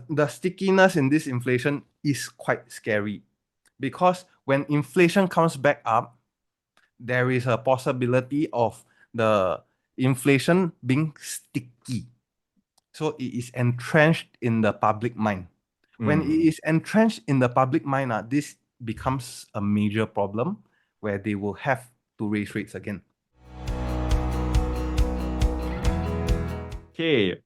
the stickiness in this inflation is quite scary, because when inflation comes back up, there is a possibility of the inflation being sticky. So it is entrenched in the public mind. When it is entrenched in the public mind, this becomes a major problem where they will have to raise rates again. Okay.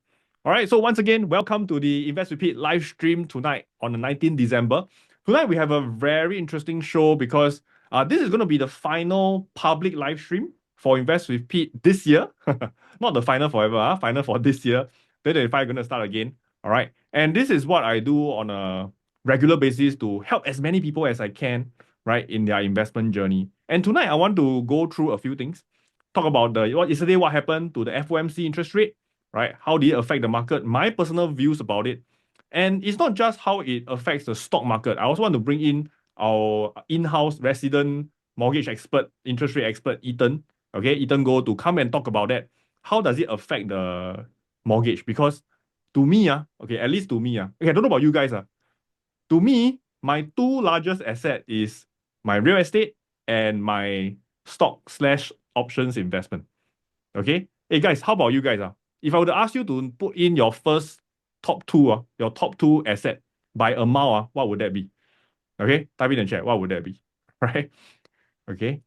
All right. So once again, welcome to the Invest Repeat live stream tonight on the 19th December. Tonight we have a very interesting show because this is going to be the final public live stream for Invest Repeat this year. Not the final forever, final for this year. 2025 going to start again. All right. And this is what I do on a regular basis to help as many people as I can, right, in their investment journey. And tonight I want to go through a few things. Talk about what happened to the FOMC interest rate, right? How did it affect the market? My personal views about it. And it's not just how it affects the stock market. I also want to bring in our in-house resident mortgage expert, interest rate expert, Ethan. Okay, Ethan Go to come and talk about that. How does it affect the mortgage? Because to me, okay, at least to me, okay, I don't know about you guys. To me, my two largest asset is my real estate and my stock slash options investment. Okay. Hey guys, how about you guys? If I were to ask you to put in your top two asset by amount, what would that be? Okay, type in the chat. What would that be? Right? Okay.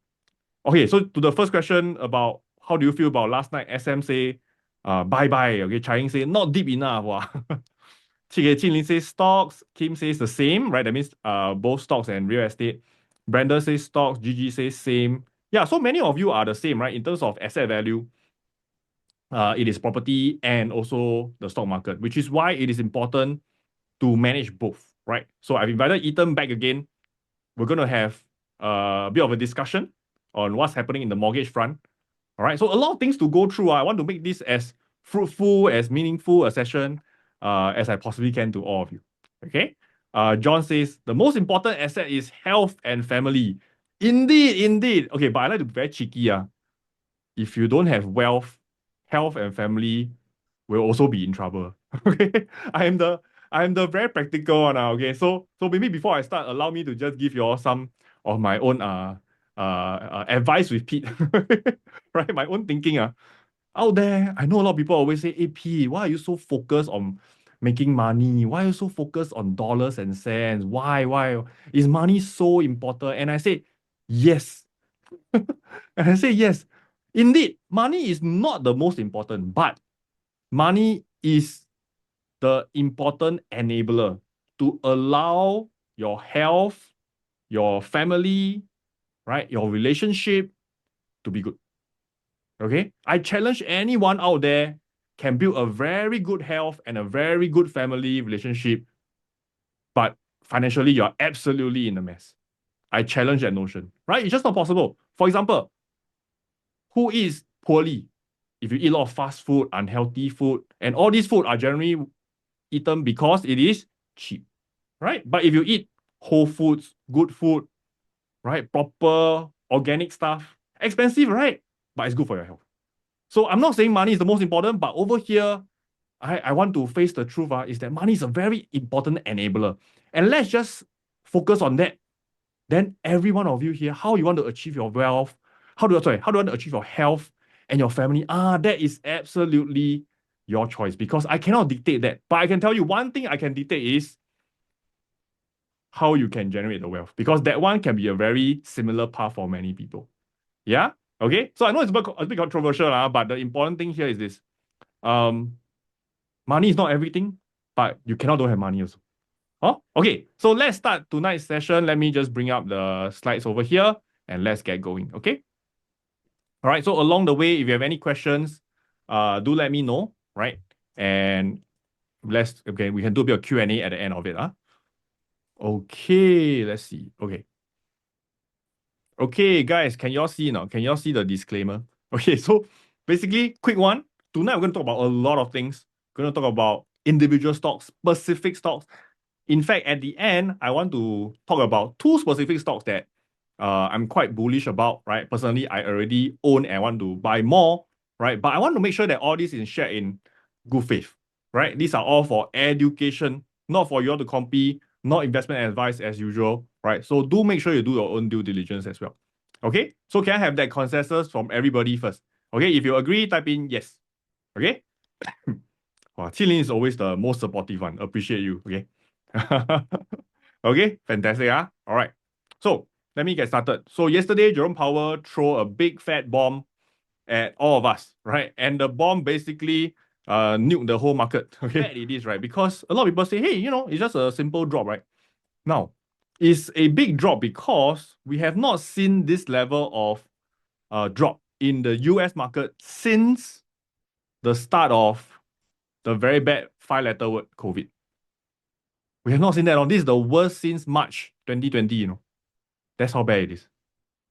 Okay, so to the first question about how do you feel about last night, SM say bye-bye. Okay, Chai Ying say not deep enough. Wow. Chin says stocks, Kim says the same, right? That means both stocks and real estate. Brenda says stocks, Gigi says same. Yeah, so many of you are the same, right? In terms of asset value, it is property and also the stock market, which is why it is important to manage both, right? So I've invited Ethan back again. We're going to have a bit of a discussion on what's happening in the mortgage front. All right, so a lot of things to go through. I want to make this as fruitful, as meaningful a session as I possibly can to all of you. Okay. John says the most important asset is health and family. Indeed. Okay, but I like to be very cheeky. If you don't have wealth, health and family will also be in trouble. Okay. I am the very practical one. Okay. So maybe before I start, allow me to just give you all some of my own advice with Pete. Right? My own thinking. Out there, I know a lot of people always say, hey Pete, why are you so focused on making money? Why are you so focused on dollars and cents? Why? Is money so important? And I say, yes. And I say, yes. Indeed, money is not the most important, but money is the important enabler to allow your health, your family, right, your relationship to be good. Okay? I challenge anyone out there can build a very good health and a very good family relationship, but financially you're absolutely in a mess. I challenge that notion, right? It's just not possible. For example, who eats poorly? If you eat a lot of fast food, unhealthy food, and all these food are generally eaten because it is cheap, right? But if you eat whole foods, good food, right, proper organic stuff, expensive, right? But it's good for your health. So I'm not saying money is the most important, but over here, I want to face the truth is that money is a very important enabler. And let's just focus on that. Then every one of you here, how you want to achieve your wealth, how do you want to achieve your health and your family? That is absolutely your choice because I cannot dictate that. But I can tell you one thing I can dictate is how you can generate the wealth because that one can be a very similar path for many people. Yeah? Okay? So I know it's a bit controversial, but the important thing here is this. Money is not everything, but you cannot don't have money also. Oh, okay. So let's start tonight's session. Let me just bring up the slides over here and let's get going. Okay. All right. So along the way, if you have any questions, do let me know. Right. And we can do a bit of Q&A at the end of it. Okay. Let's see. Okay. Okay, guys, can y'all see now? Can y'all see the disclaimer? Okay, so basically, quick one. Tonight, we're going to talk about a lot of things. We're going to talk about individual stocks, specific stocks. In fact, at the end, I want to talk about two specific stocks that I'm quite bullish about, right? Personally, I already own and want to buy more, right? But I want to make sure that all this is shared in good faith, right? These are all for education not for you all to copy, not investment advice as usual, right? So do make sure you do your own due diligence as well. Okay, so can I have that consensus from everybody first? Okay, if you agree, type in yes. Okay. Wow, Qilin is always the most supportive one. Appreciate you. Okay. Okay, fantastic. All right. So let me get started. So yesterday, Jerome Powell threw a big fat bomb at all of us, right? And the bomb basically nuked the whole market. Okay, bad it is, right? Because a lot of people say, hey, it's just a simple drop, right? Now, it's a big drop because we have not seen this level of drop in the US market since the start of the very bad five-letter word COVID. We have not seen that. This is the worst since March 2020, That's how bad it is.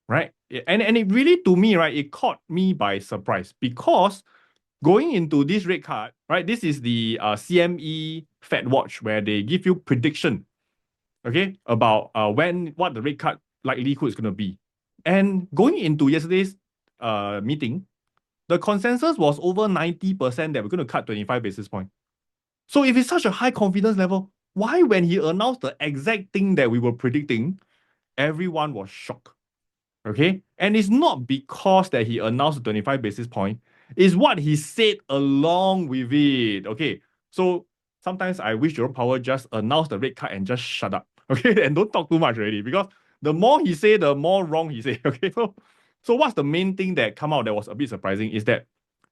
Right? And it really, to me, right, it caught me by surprise because going into this rate cut, right, this is the CME Fed Watch where they give you prediction, okay, about what the rate cut likelihood is going to be. And going into yesterday's meeting, the consensus was over 90% that we're going to cut 25 basis points. So if it's such a high confidence level, why when he announced the exact thing that we were predicting, everyone was shocked? Okay? And it's not because that he announced the 25 basis point, it's what he said along with it. Okay. So sometimes I wish Jerome Powell just announced the rate cut and just shut up. Okay, and don't talk too much already. Because the more he say, the more wrong he say. Okay. So what's the main thing that come out that was a bit surprising is that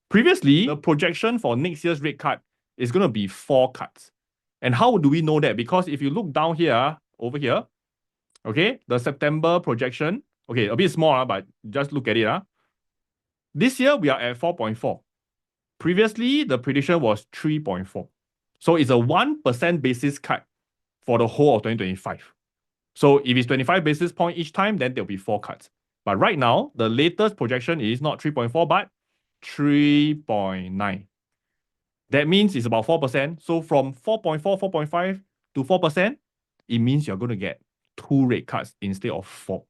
previously the projection for next year's rate cut is going to be 4 cuts. And how do we know that? Because if you look down here, over here, okay, the September projection, okay, a bit small, but just look at it. This year, we are at 4.4. Previously, the prediction was 3.4. So it's a 1% basis cut for the whole of 2025. So if it's 25 basis point each time, then there'll be 4 cuts. But right now, the latest projection is not 3.4, but 3.9. That means it's about 4%. So from 4.4, 4.5 to 4%, it means you're going to get 2 rate cuts instead of 4.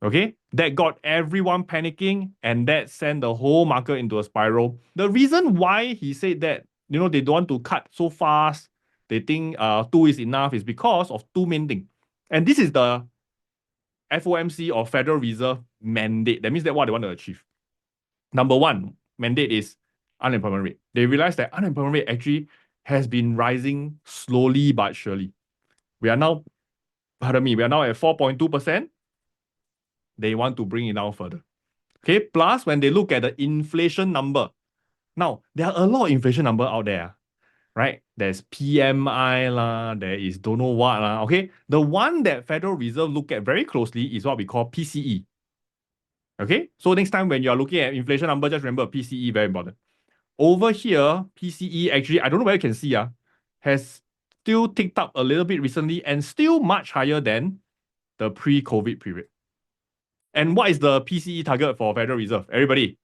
Okay, that got everyone panicking and that sent the whole market into a spiral. The reason why he said that, they don't want to cut so fast, they think 2 is enough, is because of 2 main things. And this is the FOMC or Federal Reserve mandate. That means that what they want to achieve. Number 1 mandate is unemployment rate. They realize that unemployment rate actually has been rising slowly but surely. We are now at 4.2%. They want to bring it down further. Okay, plus when they look at the inflation number, now there are a lot of inflation number out there, right? There's PMI there is don't know what okay. The one that Federal Reserve look at very closely is what we call PCE. Okay, so next time when you're looking at inflation number, just remember PCE, very important. Over here, PCE actually, I don't know whether you can see, has still ticked up a little bit recently and still much higher than the pre-COVID period. And what is the PCE target for Federal Reserve? Everybody,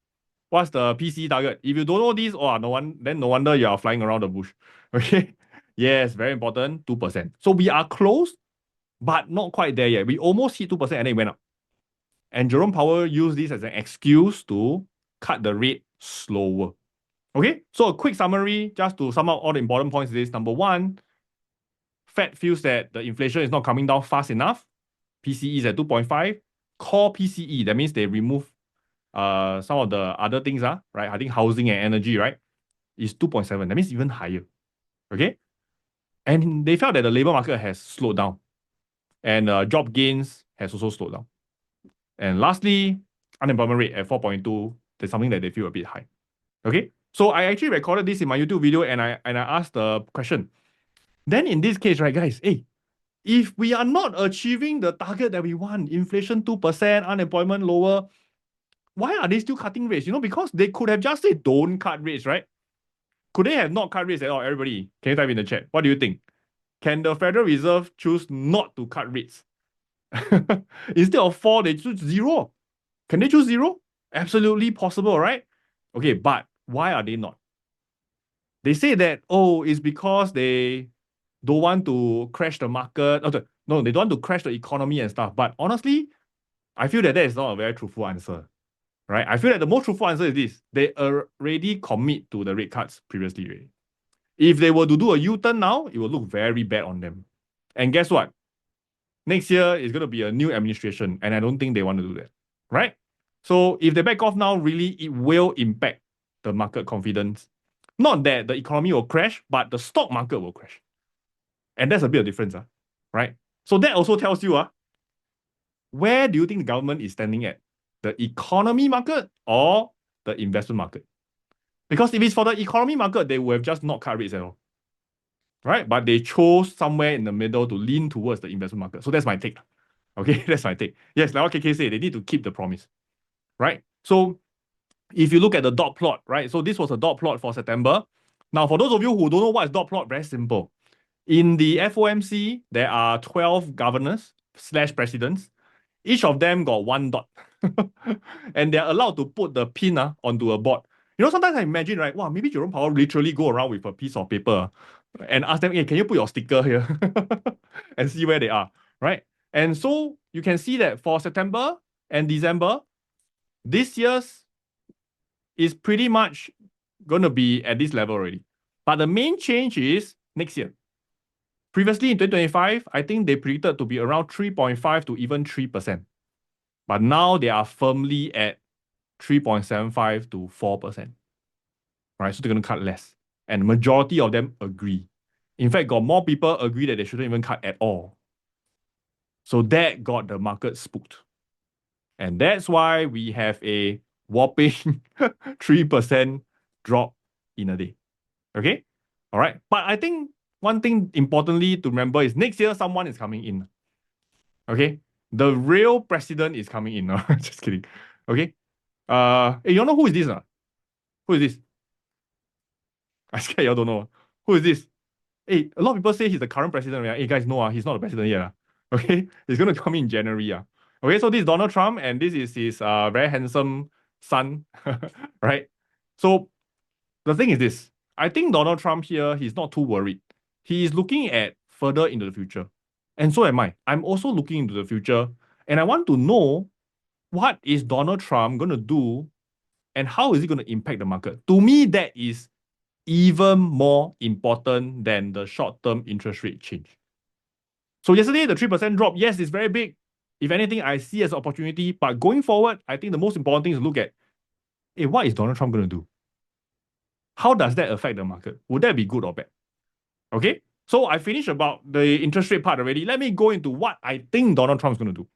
what's the PCE target? If you don't know this, no wonder you are flying around the bush. Okay. Yes, very important, 2%. So we are close, but not quite there yet. We almost hit 2% and then it went up. And Jerome Powell used this as an excuse to cut the rate slower. Okay, so a quick summary, just to sum up all the important points is number 1, Fed feels that the inflation is not coming down fast enough. PCE is at 2.5. Core PCE, that means they remove some of the other things, right? I think housing and energy, right, is 2.7. That means even higher. Okay? And they felt that the labor market has slowed down. And job gains has also slowed down. And lastly, unemployment rate at 4.2, that's something that they feel a bit high. Okay? So I actually recorded this in my YouTube video and I asked the question. Then in this case, right, guys, if we are not achieving the target that we want, inflation 2%, unemployment lower, why are they still cutting rates? Because they could have just said don't cut rates, right? Could they have not cut rates at all? Everybody, can you type in the chat? What do you think? Can the Federal Reserve choose not to cut rates? Instead of 4, they choose 0. Can they choose 0? Absolutely possible, right? Okay, but why are they not? They say that, it's because they don't want to crash the market. No, they don't want to crash the economy and stuff. But honestly, I feel that is not a very truthful answer. Right? I feel that the most truthful answer is this. They already commit to the rate cuts previously. If they were to do a U-turn now, it will look very bad on them. And guess what? Next year is going to be a new administration, and I don't think they want to do that, right? So if they back off now, really, it will impact the market confidence. Not that the economy will crash, but the stock market will crash. And that's a bit of difference, right? So that also tells you, where do you think the government is standing at? The economy market or the investment market? Because if it's for the economy market, they would have just not cut rates at all, right? But they chose somewhere in the middle to lean towards the investment market. So that's my take. Okay, that's my take. Yes, like what KK said, they need to keep the promise, right? So if you look at the dot plot, right? So this was a dot plot for September. Now, for those of you who don't know what is dot plot, very simple. In the FOMC, there are 12 governors / presidents. Each of them got one dot. And they're allowed to put the pin onto a board. You know, sometimes I imagine, right? Wow, maybe Jerome Powell literally go around with a piece of paper and ask them, hey, can you put your sticker here? And see where they are, right? And so you can see that for September and December, this year's is pretty much going to be at this level already. But the main change is next year. Previously in 2025, I think they predicted to be around 3.5 to even 3%. But now they are firmly at 3.75 to 4%. Right? So they're going to cut less. And the majority of them agree. In fact, got more people agree that they shouldn't even cut at all. So that got the market spooked. And that's why we have a whopping 3% drop in a day. Okay? All right. But I think one thing importantly to remember is next year someone is coming in. Okay? The real president is coming in. Just kidding. Okay? Hey, you know who is this? Who is this? I scared y'all don't know. Who is this? Hey, a lot of people say he's the current president. Right? Hey guys, no, he's not the president yet. Okay? He's gonna come in January. Okay, so this is Donald Trump, and this is his very handsome son. Right? So the thing is this. I think Donald Trump here, he's not too worried. He is looking at further into the future. And so am I. I'm also looking into the future. And I want to know, what is Donald Trump going to do and how is it going to impact the market? To me, that is even more important than the short-term interest rate change. So yesterday, the 3% drop, yes, it's very big. If anything, I see as an opportunity. But going forward, I think the most important thing is to look at, hey, what is Donald Trump going to do? How does that affect the market? Would that be good or bad? Okay, so I finished about the interest rate part already. Let me go into what I think Donald Trump's going to do.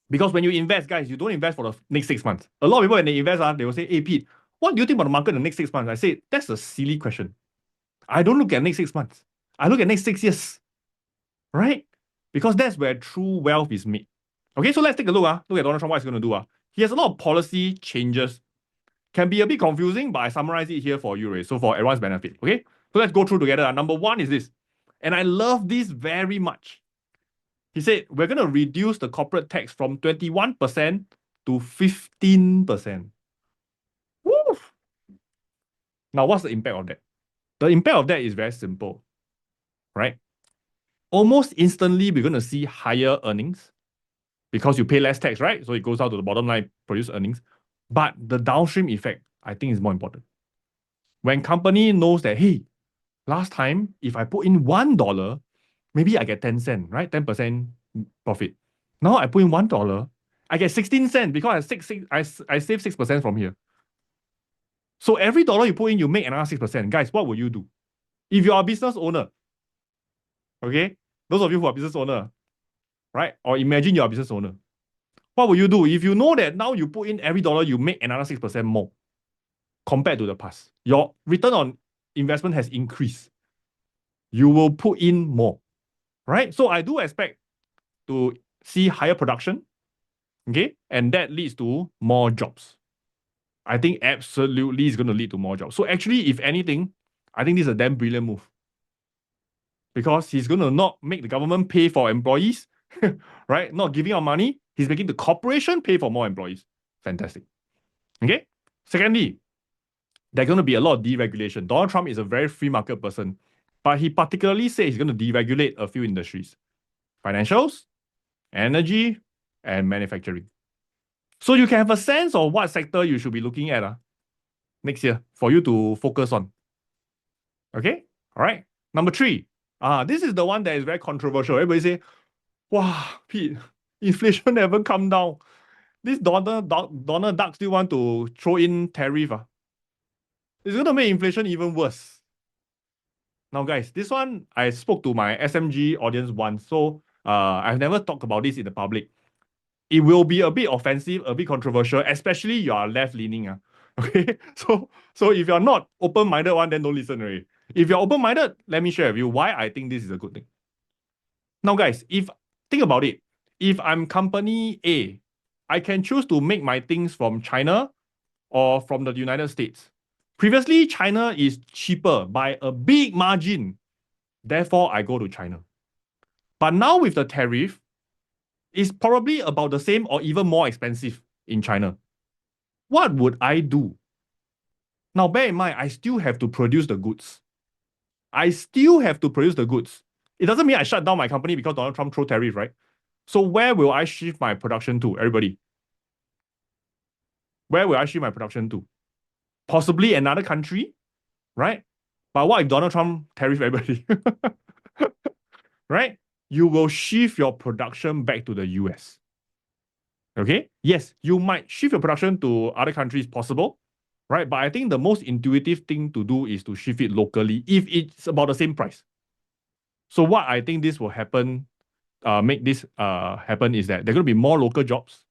Because when you invest, guys, you don't invest for the next 6 months. A lot of people, when they invest, they will say, hey, Pete, what do you think about the market in the next 6 months? I say, that's a silly question. I don't look at next 6 months. I look at next 6 years, right? Because that's where true wealth is made. Okay, so let's take a look. Look at Donald Trump, what he's going to do. He has a lot of policy changes. Can be a bit confusing, but I summarize it here for you, right? So for everyone's benefit, okay? So let's go through together. Number one is this, and I love this very much. He said, we're going to reduce the corporate tax from 21% to 15%. Woo! Now, what's the impact of that? The impact of that is very simple, right? Almost instantly, we're going to see higher earnings because you pay less tax, right? So it goes out to the bottom line, produce earnings. But the downstream effect, I think, is more important. When company knows that, hey, last time, if I put in $1, maybe I get 10 cents, right? 10% profit. Now I put in $1, I get 16 cents because I save 6% from here. So every dollar you put in, you make another 6%. Guys, what will you do? If you are a business owner, okay? Those of you who are business owner, right? Or imagine you're a business owner. What will you do? If you know that now you put in every dollar, you make another 6% more compared to the past. Your return on investment has increased. You will put in more, right? So I do expect to see higher production, okay? And that leads to more jobs. I think absolutely is going to lead to more jobs. So actually, if anything, I think this is a damn brilliant move. Because he's going to not make the government pay for employees, right? Not giving out money. He's making the corporation pay for more employees. Fantastic. Okay? Secondly, there's going to be a lot of deregulation. Donald Trump is a very free market person, but he particularly said he's going to deregulate a few industries. Financials, energy, and manufacturing. So you can have a sense of what sector you should be looking at next year for you to focus on. Okay, all right. Number three, this is the one that is very controversial. Everybody say, wow, Pete, inflation never come down. This Donald Duck still want to throw in tariff. It's going to make inflation even worse. Now, guys, this one I spoke to my SMG audience once, so I've never talked about this in the public. It will be a bit offensive, a bit controversial, especially you are left-leaning. Okay, so if you're not open-minded one, then don't listen already. If you're open-minded, let me share with you why I think this is a good thing. Now, guys, think about it, if I'm company A, I can choose to make my things from China or from the United States. Previously, China is cheaper by a big margin. Therefore, I go to China. But now with the tariff, it's probably about the same or even more expensive in China. What would I do? Now, bear in mind, I still have to produce the goods. It doesn't mean I shut down my company because Donald Trump threw tariff, right? So where will I shift my production to, everybody? Where will I shift my production to? Possibly another country, right? But what if Donald Trump tariff everybody? Right? You will shift your production back to the US. Okay? Yes, you might shift your production to other countries, possible, right? But I think the most intuitive thing to do is to shift it locally if it's about the same price. So what I think this will happen, make this happen is that there are going to be more local jobs,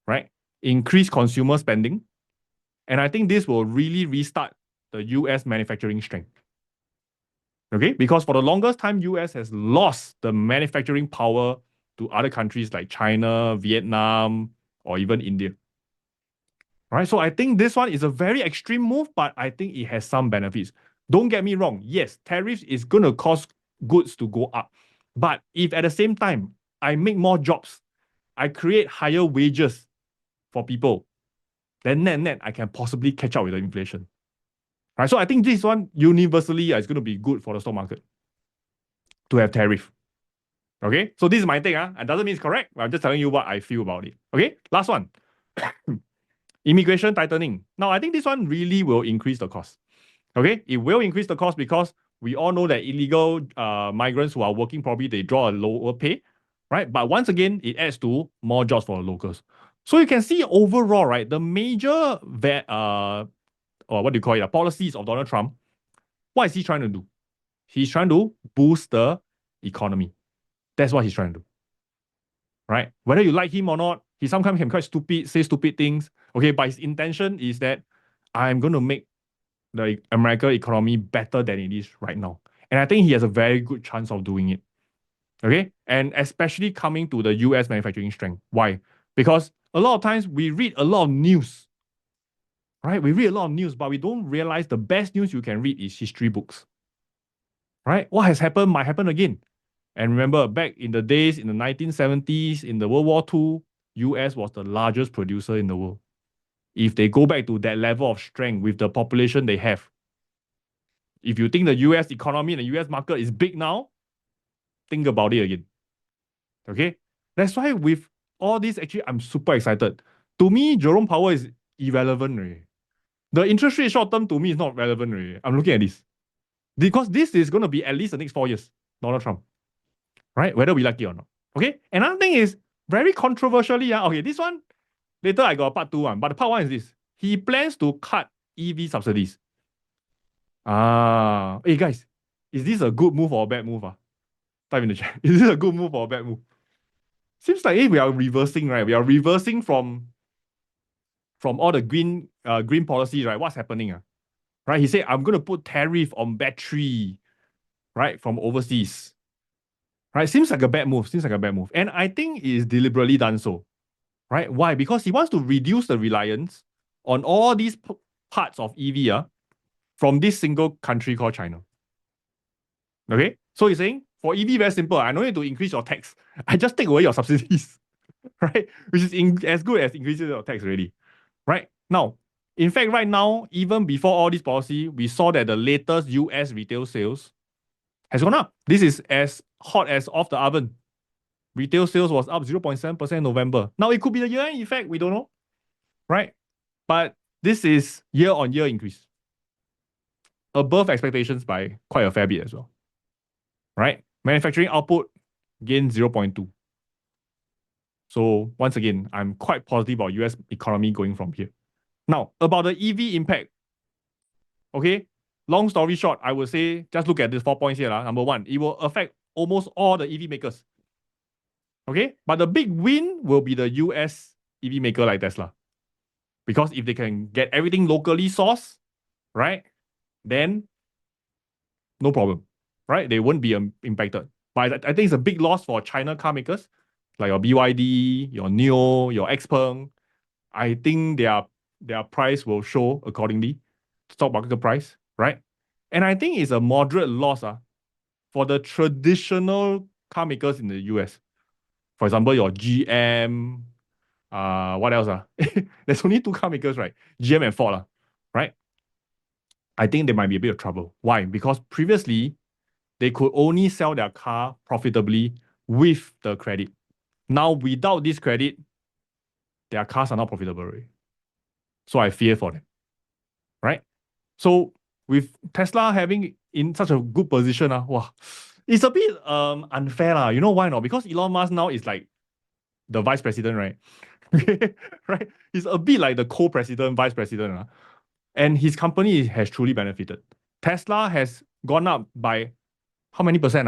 right? Increase consumer spending. And I think this will really restart the US manufacturing strength. Okay? Because for the longest time, US has lost the manufacturing power to other countries like China, Vietnam, or even India. Right? So I think this one is a very extreme move, but I think it has some benefits. Don't get me wrong. Yes, tariffs is going to cause goods to go up. But if at the same time, I make more jobs, I create higher wages for people, then net, I can possibly catch up with the inflation. Right? So I think this one universally is going to be good for the stock market to have tariff. Okay? So this is my thing. It doesn't mean it's correct. I'm just telling you what I feel about it. Okay? Last one. Immigration tightening. Now, I think this one really will increase the cost. Okay? It will increase the cost because we all know that illegal migrants who are working, probably they draw a lower pay, right? But once again, it adds to more jobs for the locals. So you can see overall, right, the major or what do you call it, policies of Donald Trump, what is he trying to do? He's trying to boost the economy. That's what he's trying to do. Right? Whether you like him or not, he sometimes can quite stupid, say stupid things. Okay, but his intention is that I'm going to make the American economy better than it is right now. And I think he has a very good chance of doing it. Okay? And especially coming to the US manufacturing strength. Why? Because a lot of times we read a lot of news. Right? We read a lot of news, but we don't realize the best news you can read is history books. Right? What has happened might happen again. And remember, back in the days, in the 1970s, in the World War II, US was the largest producer in the world. If they go back to that level of strength with the population they have, if you think the US economy and the US market is big now, think about it again. Okay? That's why with all this, actually, I'm super excited. To me, Jerome Powell is irrelevant. Really. The interest rate short term to me is not relevant. Really. I'm looking at this. Because this is going to be at least the next 4 years, Donald Trump. Right? Whether we like it or not. Okay? Another thing is, very controversially, okay, this one, later I got a part 2 one, but the part 1 is this. He plans to cut EV subsidies. Hey guys, is this a good move or a bad move? Type in the chat. Is this a good move or a bad move? Seems like we are reversing, right? We are reversing from all the green policies, right? What's happening? Right? He said, I'm going to put tariff on battery, right, from overseas. Right? Seems like a bad move. And I think it is deliberately done so. Right? Why? Because he wants to reduce the reliance on all these parts of EV from this single country called China. Okay? So he's saying, for EV, very simple. I don't need to increase your tax. I just take away your subsidies. Right? Which is as good as increasing your tax already. Right? Now, in fact, right now, even before all this policy, we saw that the latest US retail sales has gone up. This is as hot as off the oven. Retail sales was up 0.7% in November. Now, it could be the year-end effect. We don't know. Right? But this is year-on-year increase. above expectations by quite a fair bit as well. Right? Manufacturing output gained 0.2. So once again, I'm quite positive about US economy going from here. Now, about the EV impact. Okay, long story short, I would say just look at these 4 points here. Number one, it will affect almost all the EV makers. Okay, but the big win will be the US EV maker like Tesla. Because if they can get everything locally sourced, right, then no problem, right? They won't be impacted. But I think it's a big loss for China car makers, like your BYD, your NIO, your XPeng. I think their price will show accordingly, stock market price, right? And I think it's a moderate loss for the traditional car makers in the US. For example, your GM, what else? There's only two car makers, right? GM and Ford, right? I think they might be a bit of trouble. Why? Because previously, they could only sell their car profitably with the credit. Now, without this credit, their cars are not profitable already. So I fear for them, right? So with Tesla having in such a good position, wow, it's a bit unfair. You know why not? Because Elon Musk now is like the vice president, right? Right? He's a bit like the co-president, vice president. And his company has truly benefited. Tesla has gone up by how many percent?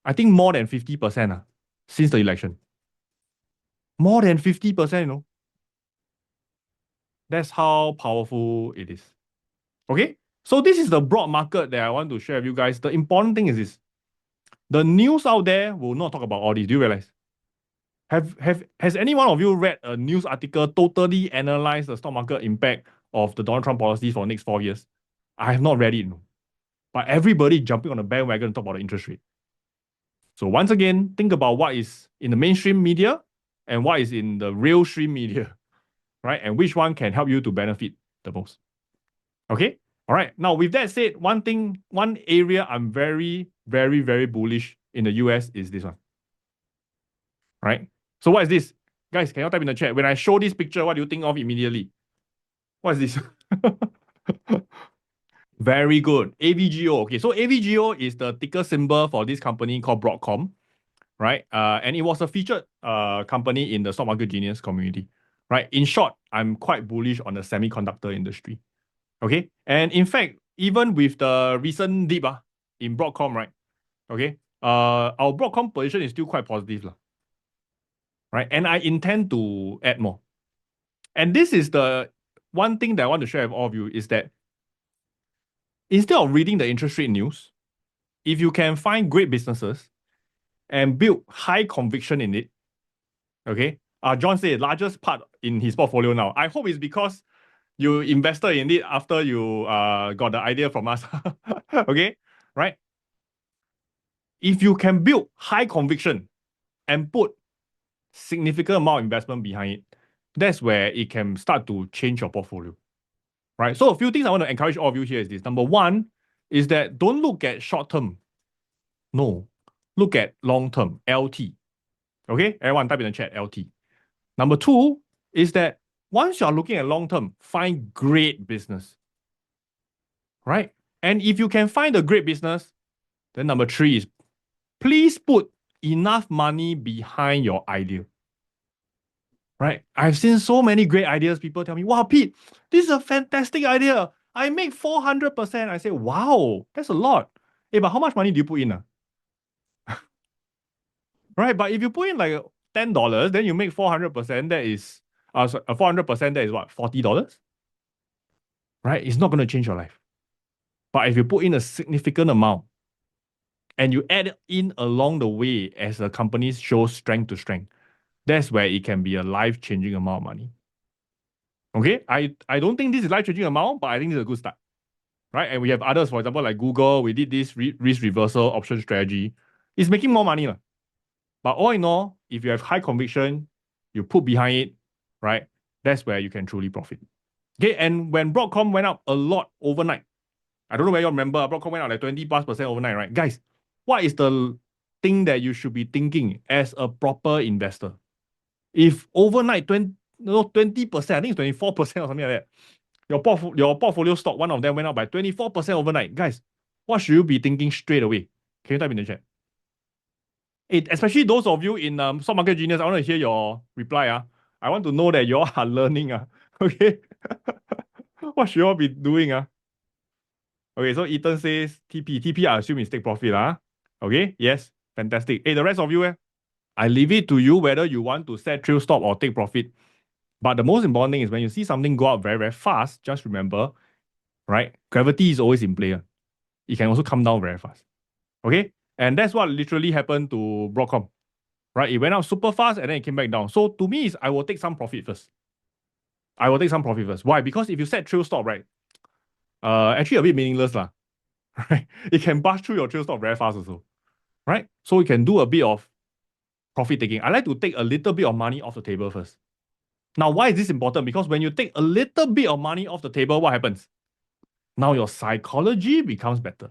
I think more than 50% since the election. More than 50%. That's how powerful it is. Okay? So this is the broad market that I want to share with you guys. The important thing is this. The news out there will not talk about all this. Do you realize? Has any one of you read a news article totally analyze the stock market impact of the Donald Trump policies for the next 4 years? I have not read it. But everybody jumping on the bandwagon to talk about the interest rate. So once again, think about what is in the mainstream media and what is in the real stream media, right? And which one can help you to benefit the most. Okay? All right. Now, with that said, one area I'm very, very, very bullish in the US is this one. Right? So what is this? Guys, can you type in the chat? When I show this picture, what do you think of immediately? What is this? Very good. AVGO. Okay, so AVGO is the ticker symbol for this company called Broadcom, right? And it was a featured company in the Stock Market Genius community, right? In short, I'm quite bullish on the semiconductor industry. Okay, and in fact, even with the recent dip in Broadcom, right? Okay, our Broadcom position is still quite positive, right? And I intend to add more. And this is the one thing that I want to share with all of you is that instead of reading the interest rate news, if you can find great businesses and build high conviction in it, okay? John said largest part in his portfolio now. I hope it's because you invested in it after you got the idea from us. Okay, right? If you can build high conviction and put significant amount of investment behind it, that's where it can start to change your portfolio. Right? So a few things I want to encourage all of you here is this. Number one is that don't look at short term. No, look at long term, LT. Okay, everyone type in the chat, LT. Number two is that once you're looking at long term, find great business. Right? And if you can find a great business, then number three is please put enough money behind your idea. Right? I've seen so many great ideas. People tell me, wow, Pete, this is a fantastic idea. I make 400%. I say, wow, that's a lot. Hey, but how much money do you put in? Right? But if you put in like $10, then you make 400%. That is 400%. That is what? $40. Right? It's not going to change your life. But if you put in a significant amount and you add in along the way as the company shows strength to strength, that's where it can be a life-changing amount of money. Okay? I don't think this is life-changing amount, but I think this is a good start. Right? And we have others, for example, like Google, we did this risk reversal option strategy. It's making more money. But all in all, if you have high conviction, you put behind it, right? That's where you can truly profit. Okay, and when Broadcom went up a lot overnight, I don't know whether you remember, Broadcom went up like 20+% overnight, right? Guys, what is the thing that you should be thinking as a proper investor? If overnight 20%, I think it's 24% or something like that, your portfolio stock, one of them went up by 24% overnight. Guys, what should you be thinking straight away? Can you type in the chat? Especially those of you in stock market genius, I want to hear your reply. I want to know that you all are learning. Okay. What should you all be doing? Okay, so Ethan says TP. TP, I assume is take profit. Okay, yes, fantastic. Hey, the rest of you, I leave it to you whether you want to set trail stop or take profit. But the most important thing is when you see something go up very, very fast, just remember, right? Gravity is always in play. It can also come down very fast. Okay? And that's what literally happened to Broadcom. Right? It went up super fast and then it came back down. So to me, I will take some profit first. Why? Because if you set trail stop, right? Actually a bit meaningless, lah. Right? It can bust through your trail stop very fast also. Right? So you can do a bit of profit taking. I like to take a little bit of money off the table first. Now, why is this important? Because when you take a little bit of money off the table, what happens? Now your psychology becomes better.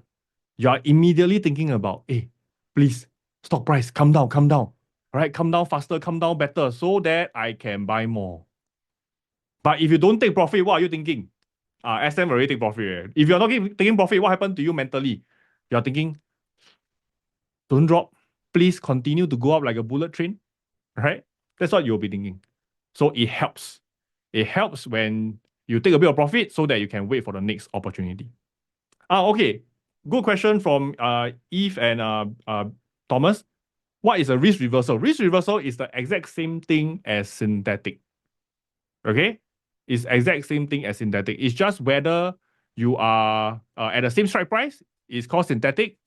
You are immediately thinking about, hey, please, stock price, come down. All right, come down faster, come down better, so that I can buy more. But if you don't take profit, what are you thinking? SM already take profit. If you're not taking profit, what happened to you mentally? You're thinking, don't drop. Please continue to go up like a bullet train. Right? That's what you'll be thinking. So it helps. It helps when you take a bit of profit so that you can wait for the next opportunity. Okay. Good question from Eve and Thomas. What is a risk reversal? Risk reversal is the exact same thing as synthetic. Okay? It's exact same thing as synthetic. It's just whether you are at the same strike price, it's called synthetic.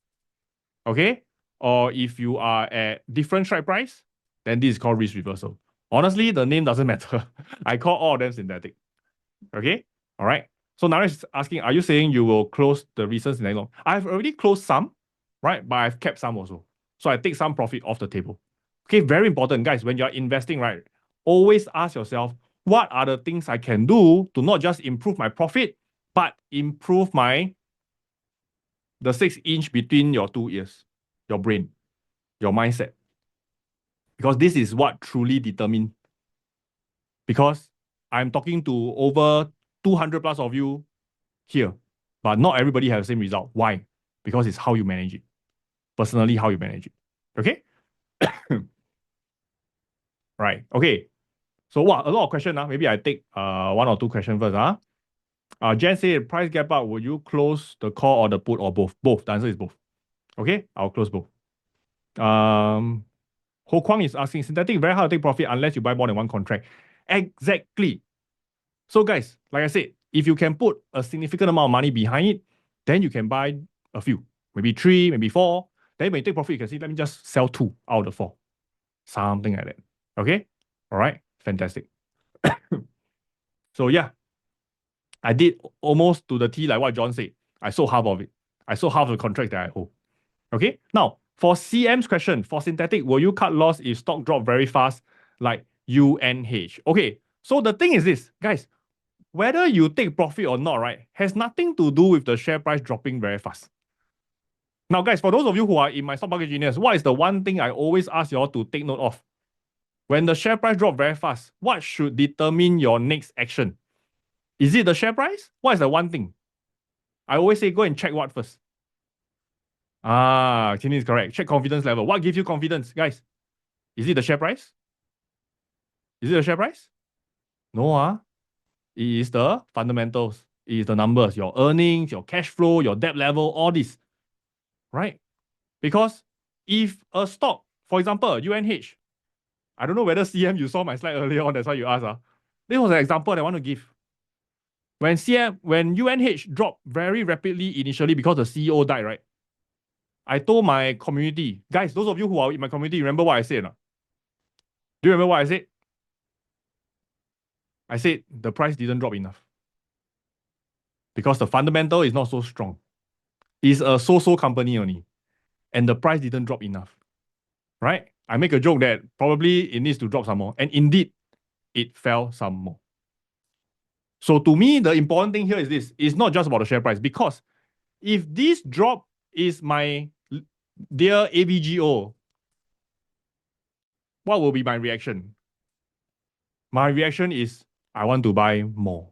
Okay? Or if you are at different strike price, then this is called risk reversal. Honestly, the name doesn't matter. I call all of them synthetic. Okay? All right. So Naresh is asking, are you saying you will close the recent synthetic long? I've already closed some, right? But I've kept some also. So I take some profit off the table. Okay, very important, guys. When you're investing, right? Always ask yourself, what are the things I can do to not just improve my profit, but improve the 6 inch between your 2 ears, your brain, your mindset. Because this is what truly determines. Because I'm talking to over 200 plus of you here, but not everybody has the same result. Why? Because it's how you manage it. Personally, how you manage it. Okay? Right. Okay. So what? A lot of questions. Maybe I take one or two questions first. Jen said, price gap up, will you close the call or the put or both? Both. The answer is both. Okay? I'll close both. Ho Kwang is asking, synthetic very hard to take profit unless you buy more than one contract. Exactly. So guys, like I said, if you can put a significant amount of money behind it, then you can buy a few, maybe 3, maybe 4. Then when you take profit, you can see, let me just sell 2 out of the 4. Something like that. Okay? All right. Fantastic. So yeah, I did almost to the T like what John said. I sold half of it. I sold half of the contract that I hold. Okay? Now, for CM's question, for synthetic, will you cut loss if stock drop very fast like UNH? Okay, so the thing is this, guys, whether you take profit or not, right, has nothing to do with the share price dropping very fast. Now, guys, for those of you who are in my stock market genius, what is the one thing I always ask you all to take note of? When the share price drop very fast, what should determine your next action? Is it the share price? What is the one thing? I always say go and check what first. Tini is correct. Check confidence level. What gives you confidence, guys? Is it the share price? Is it the share price? No, it is the fundamentals. It is the numbers, your earnings, your cash flow, your debt level, all this. Right? Because if a stock, for example, UNH, I don't know whether CM you saw my slide earlier on, that's why you asked. This was an example that I want to give. When UNH dropped very rapidly initially because the CEO died, right? I told my community, guys, those of you who are in my community, remember what I said? Do you remember what I said? I said the price didn't drop enough. Because the fundamental is not so strong. It's a so-so company only. And the price didn't drop enough. Right? I make a joke that probably it needs to drop some more. And indeed, it fell some more. So to me, the important thing here is this. It's not just about the share price. Because if this drop is my dear AVGO, what will be my reaction? My reaction is, I want to buy more.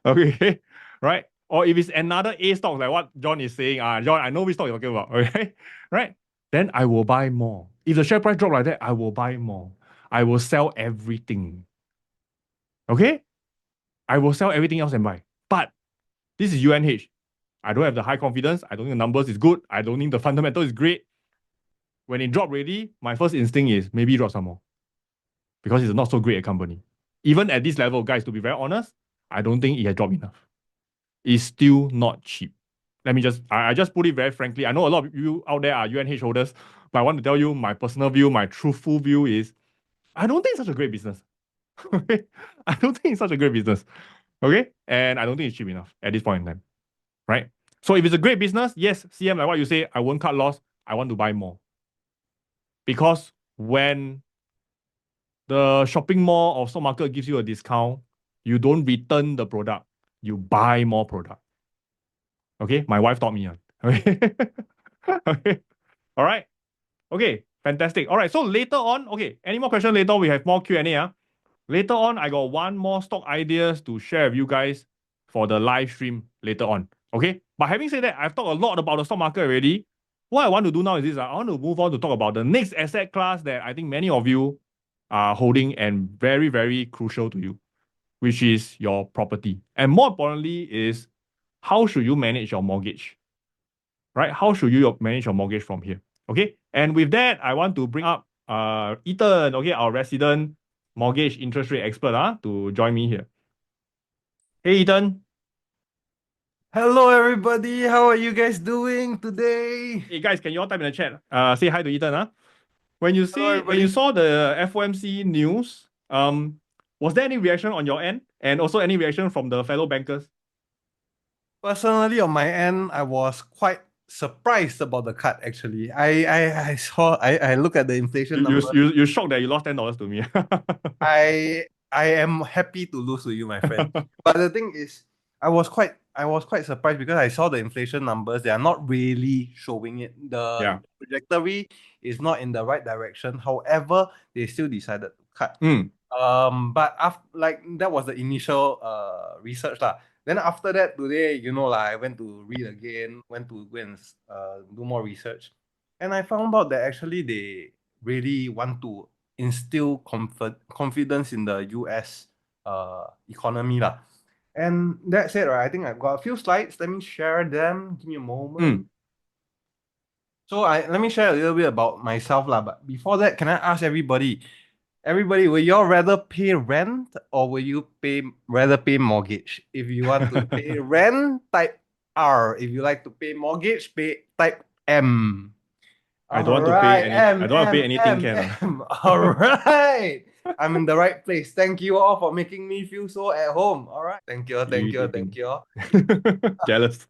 Okay, right? Or if it's another A stock, like what John is saying, John, I know which stock you're talking about, okay? Right? Then I will buy more. If the share price drop like that, I will buy more. I will sell everything. Okay? I will sell everything else and buy. But this is UNH. I don't have the high confidence. I don't think the numbers is good. I don't think the fundamental is great. When it dropped already, my first instinct is maybe drop some more. Because it's not so great a company. Even at this level, guys, to be very honest, I don't think it has dropped enough. It's still not cheap. I just put it very frankly. I know a lot of you out there are UNH holders, but I want to tell you my personal view, my truthful view is I don't think it's such a great business. Okay? I don't think it's such a great business. Okay? And I don't think it's cheap enough at this point in time. Right? So if it's a great business, yes, CM, like what you say, I won't cut loss. I want to buy more. Because when the shopping mall or stock market gives you a discount, you don't return the product, you buy more product. Okay, my wife taught me. Okay. Okay. All right. Okay, fantastic. All right. So later on, okay, any more questions later? We have more Q&A. Later on, I got one more stock ideas to share with you guys for the live stream later on. Okay. But having said that, I've talked a lot about the stock market already. What I want to do now is this. I want to move on to talk about the next asset class that I think many of you are holding and very, very crucial to you, which is your property. And more importantly is how should you manage your mortgage? Right? How should you manage your mortgage from here? Okay. And with that, I want to bring up Ethan, okay, our resident mortgage interest rate expert, to join me here. Hey, Ethan. Hello, everybody. How are you guys doing today? Hey, guys, can you all type in the chat? Say hi to Ethan. When you Hello, when you everybody. saw the FOMC news, was there any reaction on your end, and also any reaction from the fellow bankers? Personally, on my end, I was quite surprised about the cut. Actually, I look at the inflation number. You shocked that you lost $10 to me. I am happy to lose to you, my friend. But the thing is, I was quite surprised because I saw the inflation numbers. They are not really showing it. Yeah. The trajectory is not in the right direction. However, they still decided to cut. But after, like, that was the initial research lah. Then after that, today, I went to read again, went to go and do more research, and I found out that actually they really want to instill confidence in the US economy lah. And that's it, right? I think I've got a few slides. Let me share them. Give me a moment. So let me share a little bit about myself lah. But before that, can I ask everybody, will you all rather pay rent or will you rather pay mortgage? If you want to pay rent, type R. If you like to pay mortgage, type M. I don't want to pay any. I don't want to pay anything. All right. I'm in the right place. Thank you all for making me feel so at home. All right. Thank you. Jealous.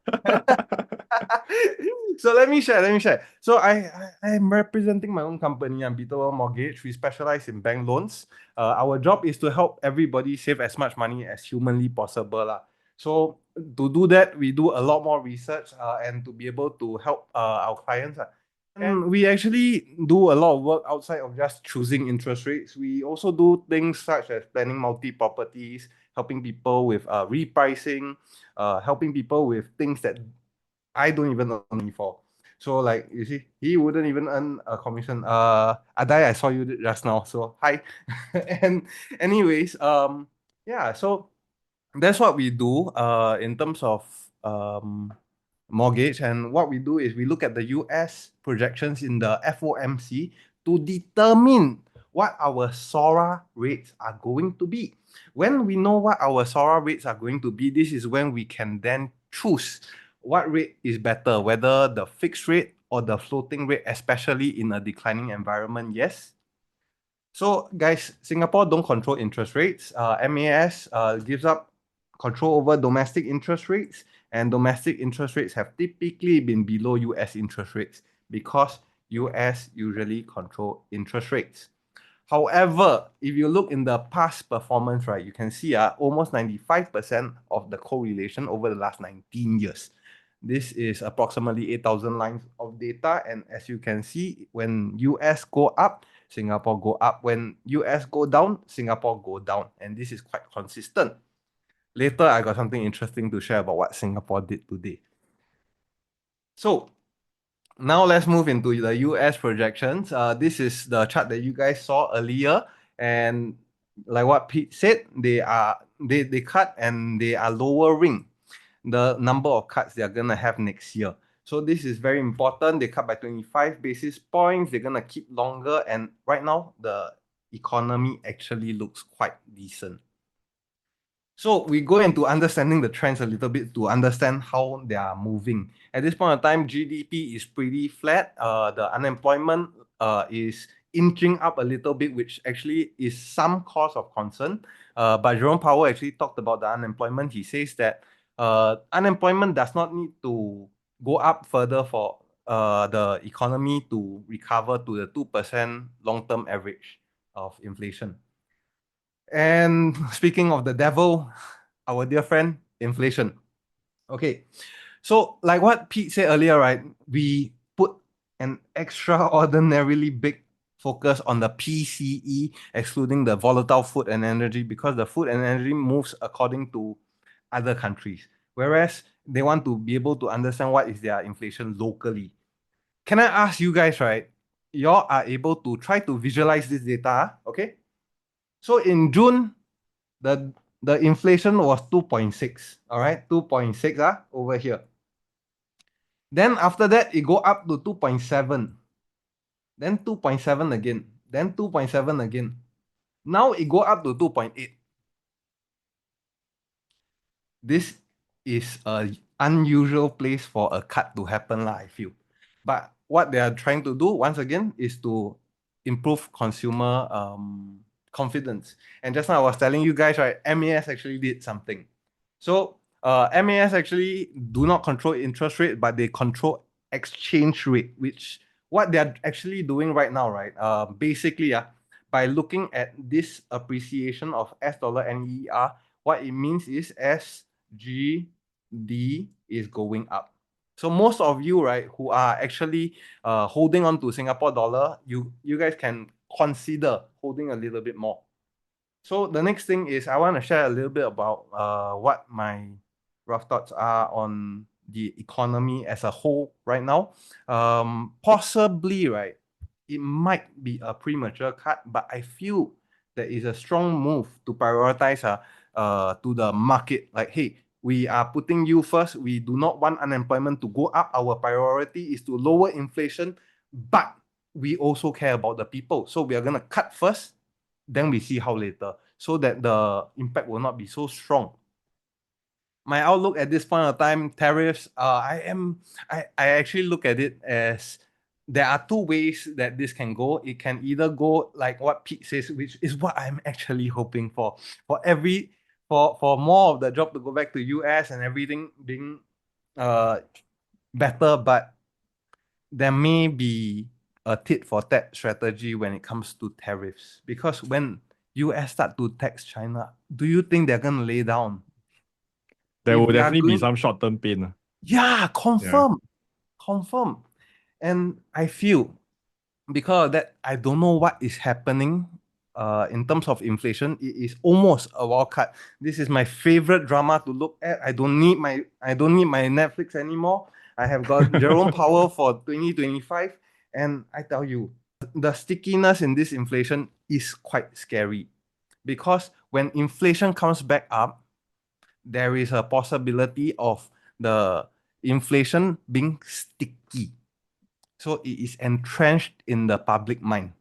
So let me share. So I'm representing my own company. I'm Peter Mortgage. We specialize in bank loans. Our job is to help everybody save as much money as humanly possible lah. So to do that, we do a lot more research and to be able to help our clients. And we actually do a lot of work outside of just choosing interest rates. We also do things such as planning multi-properties, helping people with repricing, helping people with things that I don't even earn money for. So like you see, he wouldn't even earn a commission. Adai, I saw you just now. So hi. And anyways, yeah, so that's what we do in terms of mortgage. And what we do is we look at the US projections in the FOMC to determine what our SORA rates are going to be. When we know what our SORA rates are going to be, this is when we can then choose what rate is better, whether the fixed rate or the floating rate, especially in a declining environment. Yes. So guys, Singapore don't control interest rates. MAS gives up control over domestic interest rates, and domestic interest rates have typically been below US interest rates because US usually control interest rates. However, if you look in the past performance, right, you can see almost 95% of the correlation over the last 19 years. This is approximately 8,000 lines of data, and as you can see, when US go up, Singapore go up. When US go down, Singapore go down. And this is quite consistent. Later, I got something interesting to share about what Singapore did today. So now let's move into the US projections. This is the chart that you guys saw earlier. And like what Pete said, they cut and they are lowering the number of cuts they're gonna have next year. So this is very important. They cut by 25 basis points. They're gonna keep longer. And right now, the economy actually looks quite decent. So we go into understanding the trends a little bit to understand how they are moving. At this point of time, GDP is pretty flat. The unemployment is inching up a little bit, which actually is some cause of concern. But Jerome Powell actually talked about the unemployment. He says that unemployment does not need to go up further for the economy to recover to the 2% long-term average of inflation. And speaking of the devil, our dear friend, inflation. Okay, so like what Pete said earlier, right? We put an extraordinarily big focus on the PCE, excluding the volatile food and energy, because the food and energy moves according to other countries. Whereas they want to be able to understand what is their inflation locally. Can I ask you guys, right? Y'all are able to try to visualize this data, okay? So in June, the inflation was 2.6, all right? 2.6 over here. Then after that, it go up to 2.7. Then 2.7 again. Then 2.7 again. Now it go up to 2.8. This is an unusual place for a cut to happen, I feel. But what they are trying to do, once again, is to improve consumer confidence. And just now I was telling you guys, right, MAS actually did something. So MAS actually do not control interest rate, but they control exchange rate, which what they're actually doing right now, right? Basically, by looking at this appreciation of S dollar NER, what it means is SGD is going up. So most of you, right, who are actually holding on to Singapore dollar, you guys can consider holding a little bit more. So the next thing is I want to share a little bit about what my rough thoughts are on the economy as a whole right now. Possibly, right, it might be a premature cut, but I feel there is a strong move to prioritize to the market. Like, hey, we are putting you first. We do not want unemployment to go up. Our priority is to lower inflation, but we also care about the people. So we are going to cut first, then we see how later, so that the impact will not be so strong. My outlook at this point of time, tariffs, I actually look at it as there are two ways that this can go. It can either go like what Pete says, which is what I'm actually hoping for for more of the job to go back to US and everything being better, but there may be a tit for tat strategy when it comes to tariffs, because when US start to tax China, do you think they're gonna lay down? There If will they are definitely be going, some short-term pain. yeah, confirm. And I feel because of that, I don't know what is happening in terms of inflation. It is almost a wild card. This is my favorite drama to look at. I don't need my Netflix anymore. I have got Jerome Powell for 2025, and I tell you, the stickiness in this inflation is quite scary, because when inflation comes back up, there is a possibility of the inflation being sticky. So it is entrenched in the public mind.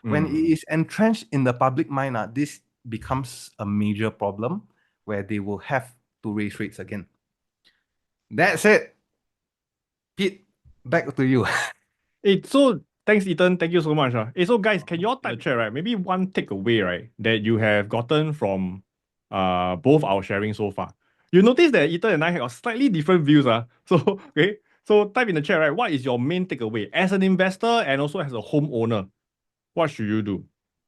When it is entrenched in the public mind, this becomes a major problem where they will have to raise rates again. That's it. Pete, back to you. So thanks, Ethan. Thank you so much. So guys, can you all type in the chat, right? Maybe one takeaway, right, that you have gotten from both our sharing so far. You notice that Ethan and I have slightly different views. So okay. So type in the chat, right? What is your main takeaway as an investor and also as a homeowner? What should you do?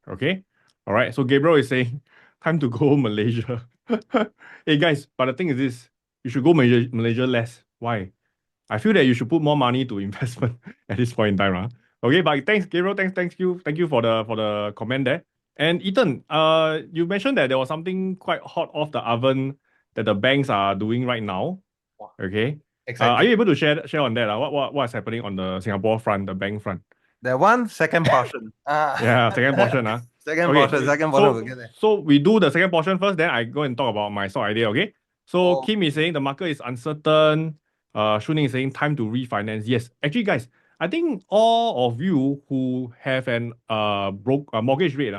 Okay. All right. So Gabriel is saying, time to go Malaysia. Hey guys, but the thing is this, you should go Malaysia less. Why? I feel that you should put more money to investment at this point in time. Okay, but thanks, Gabriel. Thank you for the comment there. And Ethan, you mentioned that there was something quite hot off the oven that the banks are doing right now. Wow. Okay. Are Exactly. you able to share on that? What's happening on the Singapore front, the bank front? That one second portion. Yeah, second portion, Second Okay. portion, second portion, we'll So get there. so we do the second portion first, then I go and talk about my stock idea, okay? So Oh, Kim is saying the market is uncertain. Shuning is saying time to refinance. Yes, actually, guys, I think all of you who have an mortgage rate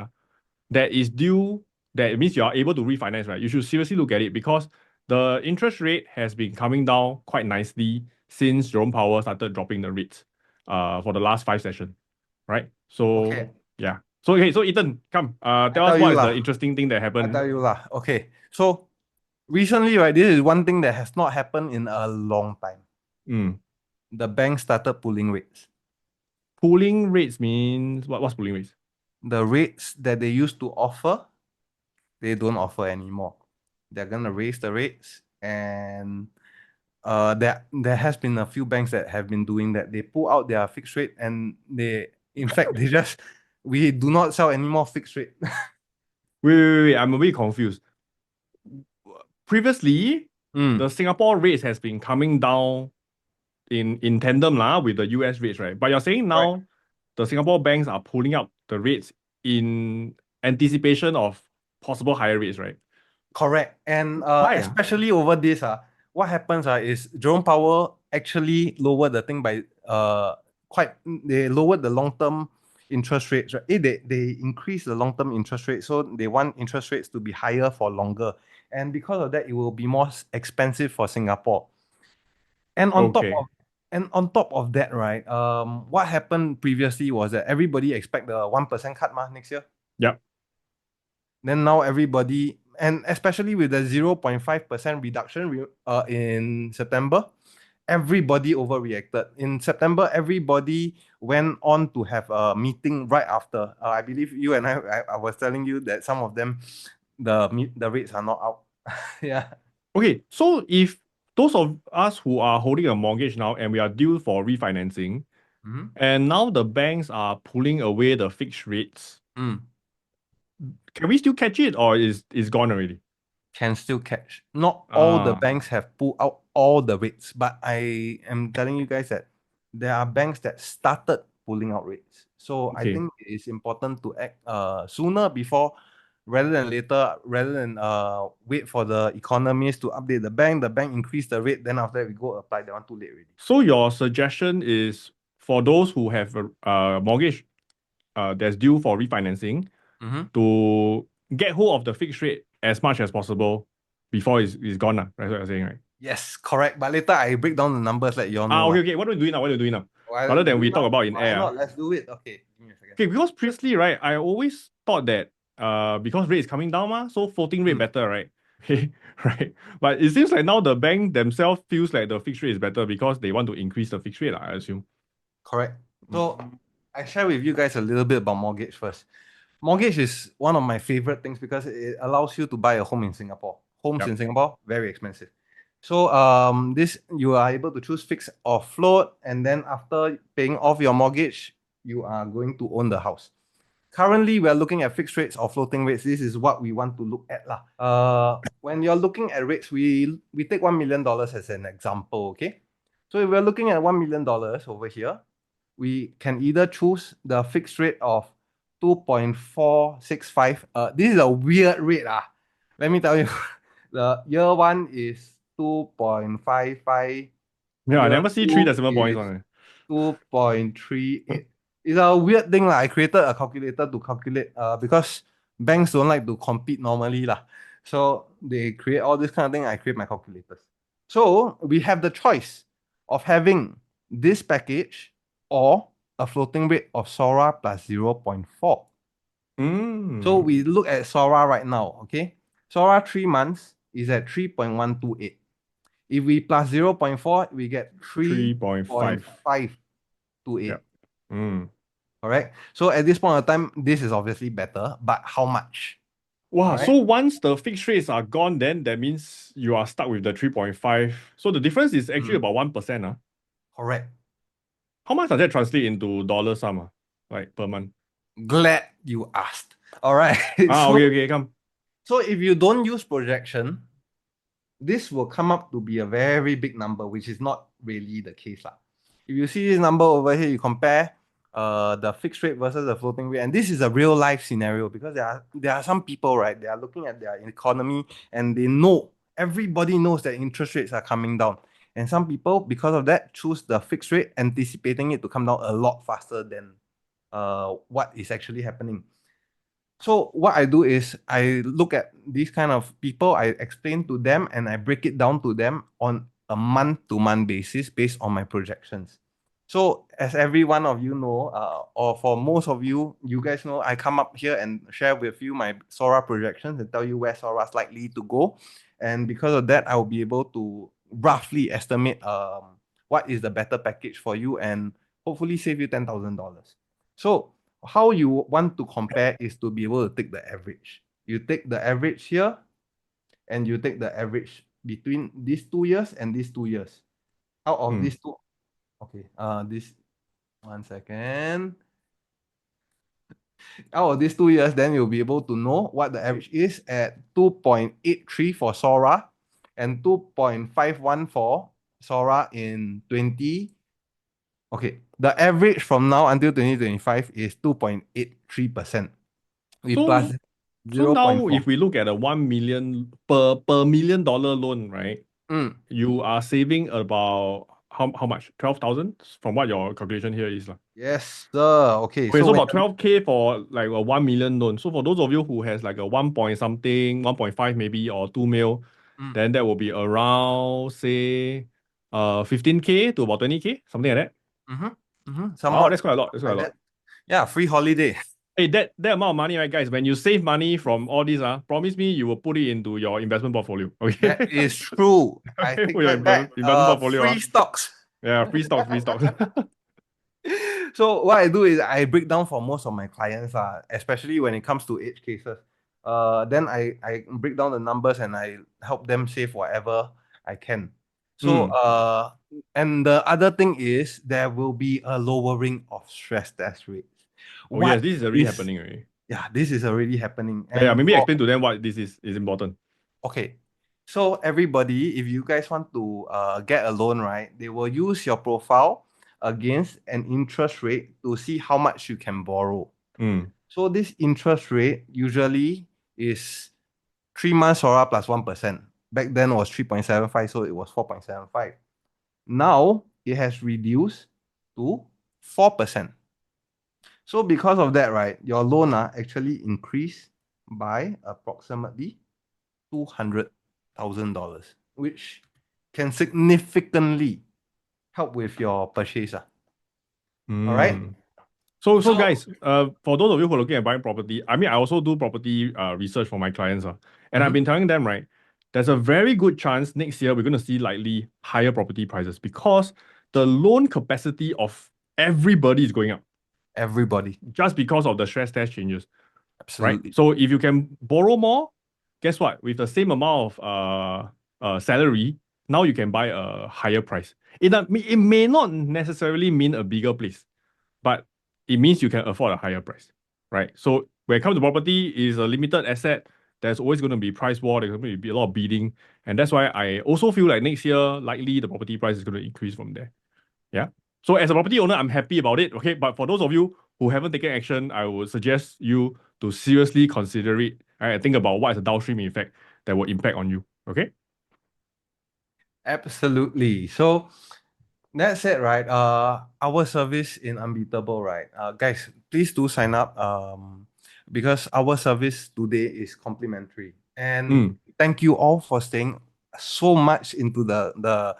that is due, that means you are able to refinance, right? You should seriously look at it because the interest rate has been coming down quite nicely since Jerome Powell started dropping the rates for the last 5 sessions, right? So okay. yeah. So okay, so Ethan, come, I tell us tell what you is the lah. interesting thing that I happened. tell you lah. Okay. So recently, right, this is one thing that has not happened in a long time. Mm. The bank started pulling rates. Pooling rates means what's pooling rates? The rates that they used to offer, they don't offer anymore. They're gonna raise the rates, and there has been a few banks that have been doing that. They pull out their fixed rate, and in fact, we do not sell any more fixed rate. Wait, I'm a bit confused. Previously, Mm, the Singapore rates has been coming down in tandem with the US rates, right? But you're saying right. now the Singapore banks are pulling up the rates in anticipation of possible higher rates, right? Correct. And Why? especially over this, what happens is Jerome Powell actually lowered the thing by they lowered the long-term interest rates, right? They increased the long-term interest rate, so they want interest rates to be higher for longer. And because of that, it will be more expensive for Singapore. And Okay. on top of that, right, what happened previously was that everybody expect the 1% cut next year. Yep. Then now everybody, and especially with the 0.5% reduction in September, everybody overreacted. In September, everybody went on to have a meeting right after. I believe you and I was telling you that some of them, the rates are not out. Yeah. Okay, so if those of us who are holding a mortgage now and we are due for refinancing, Mhm. and now the banks are pulling away the fixed rates, Mm. can we still catch it or is gone already? Can still catch. Not all the Ah, banks have pulled out all the rates, but I am telling you guys that there are banks that started pulling out rates. So I okay. think it is important to act sooner before rather than later, rather than wait for the economist to update the bank increase the rate, then after that we go apply that one too late already. So your suggestion is for those who have a mortgage that's due for refinancing Mm-hmm. to get hold of the fixed rate as much as possible before it's gone. That's what you're saying, right? Yes, correct. But later I break down the numbers, let you all know. Okay, okay. What are we doing now? What are we doing now? Why Rather than do we it talk now? about in Why air. not? Let's do it. Okay, give me a second. Okay, because previously, right, I always thought that because rate is coming down, so floating rate Mm, better, right? Okay, right. But it seems like now the bank themselves feels like the fixed rate is better because they want to increase the fixed rate, I assume. correct. So I share with you guys a little bit about mortgage first. Mortgage is one of my favorite things because it allows you to buy a home in Singapore. Homes Yep. in Singapore, very expensive. So this you are able to choose fixed or float, and then after paying off your mortgage, you are going to own the house. Currently, we are looking at fixed rates or floating rates. This is what we want to look at lah. When you're looking at rates, we take $1 million as an example, okay? So if we're looking at $1 million over here, we can either choose the fixed rate of 2.465. This is a weird rate. Let me tell you. The year one is 2.55. Yeah, I Year never see three two decimal points is on it. 2.38. It's a weird thing. I created a calculator to calculate because banks don't like to compete normally. So they create all this kind of thing. I create my calculators. So we have the choice of having this package or a floating rate of SORA plus 0.4. So we look at SORA right now, okay? SORA 3 months is at 3.128. If we plus 0.4, we get 3.5. 3.528. Yep. Mm. Correct? So at this point of time, this is obviously better, but how much? All Wow, right. so once the fixed rates are gone, then that means you are stuck with the 3.5. So the difference is actually about 1%. Correct. How much does that translate into dollar sum, like per month? Glad you asked. All right. Ah, So, okay, come. so if you don't use projection, this will come up to be a very big number, which is not really the case. If you see this number over here, you compare the fixed rate versus the floating rate, and this is a real life scenario because there are some people, right? They are looking at their economy and they know, everybody knows that interest rates are coming down. And some people, because of that, choose the fixed rate, anticipating it to come down a lot faster than what is actually happening. So what I do is I look at these kind of people, I explain to them and I break it down to them on a month-to-month basis based on my projections. So as every one of you know, or for most of you, you guys know, I come up here and share with you my SORA projections and tell you where SORA is likely to go. And because of that, I will be able to roughly estimate what is the better package for you and hopefully save you $10,000. So how you want to compare is to be able to take the average. You take the average here and you take the average between these 2 years and these 2 years. Out of these two, okay, this 1 second. Out of these 2 years, then you'll be able to know what the average is at 2.83 for SORA and 2.51 for SORA in 20. Okay, the average from now until 2025 is 2.83%. We So, plus so now 0.4. if we look at a 1 million per $1 million loan, right? Mm. You are saving about how much? 12,000 from what your calculation here is. Yes, sir. Okay, Okay, so so when about 12K for like a 1 million loan. So for those of you who has like a 1 point something, 1.5 maybe, or 2 mil, mm, then that will be around say 15K to about 20K, something like that. Wow, somewhat that's quite a lot. That's quite a like lot. that. Yeah, free holiday. Hey, that amount of money, right, guys? When you save money from all this, promise me you will put it into your investment portfolio. That Okay. is true. I Okay, take put your that back. investment portfolio. Free stocks. Yeah, free stocks, free stocks. So what I do is I break down for most of my clients, especially when it comes to edge cases. Then I break down the numbers and I help them save whatever I can. So Mm. and the other thing is there will be a lowering of stress test rates. Oh yes, What this is already is happening already. Yeah, this is already happening. Yeah, And maybe for explain to them what this is important. Okay. So everybody, if you guys want to get a loan, right, they will use your profile against an interest rate to see how much you can borrow. Mm. So this interest rate usually is 3 months SORA plus 1%. Back then was 3.75, so it was 4.75. Now it has reduced to 4%. So because of that, right, your loan actually increased by approximately $200,000, which can significantly help with your purchase. All right. Mm. So So, guys, for those of you who are looking at buying property, I mean, I also do property research for my clients, and I've mhm, been telling them, right, there's a very good chance next year we're going to see likely higher property prices because the loan capacity of everybody is going up everybody, just because of the stress test changes, right? absolutely. So if you can borrow more, guess what? With the same amount of salary, now you can buy a higher price. It may not necessarily mean a bigger place, but it means you can afford a higher price, right? So when it comes to property, is a limited asset. There's always going to be price war. There's going to be a lot of bidding, and that's why I also feel like next year likely the property price is going to increase from there. Yeah. So as a property owner, I'm happy about it. Okay, but for those of you who haven't taken action, I would suggest you to seriously consider it, right, and think about what is the downstream effect that will impact on you. Okay. Absolutely. So that said, right, our service in Unbeatable, right, guys, please do sign up, because our service today is complimentary. And Mm. thank you all for staying so much into the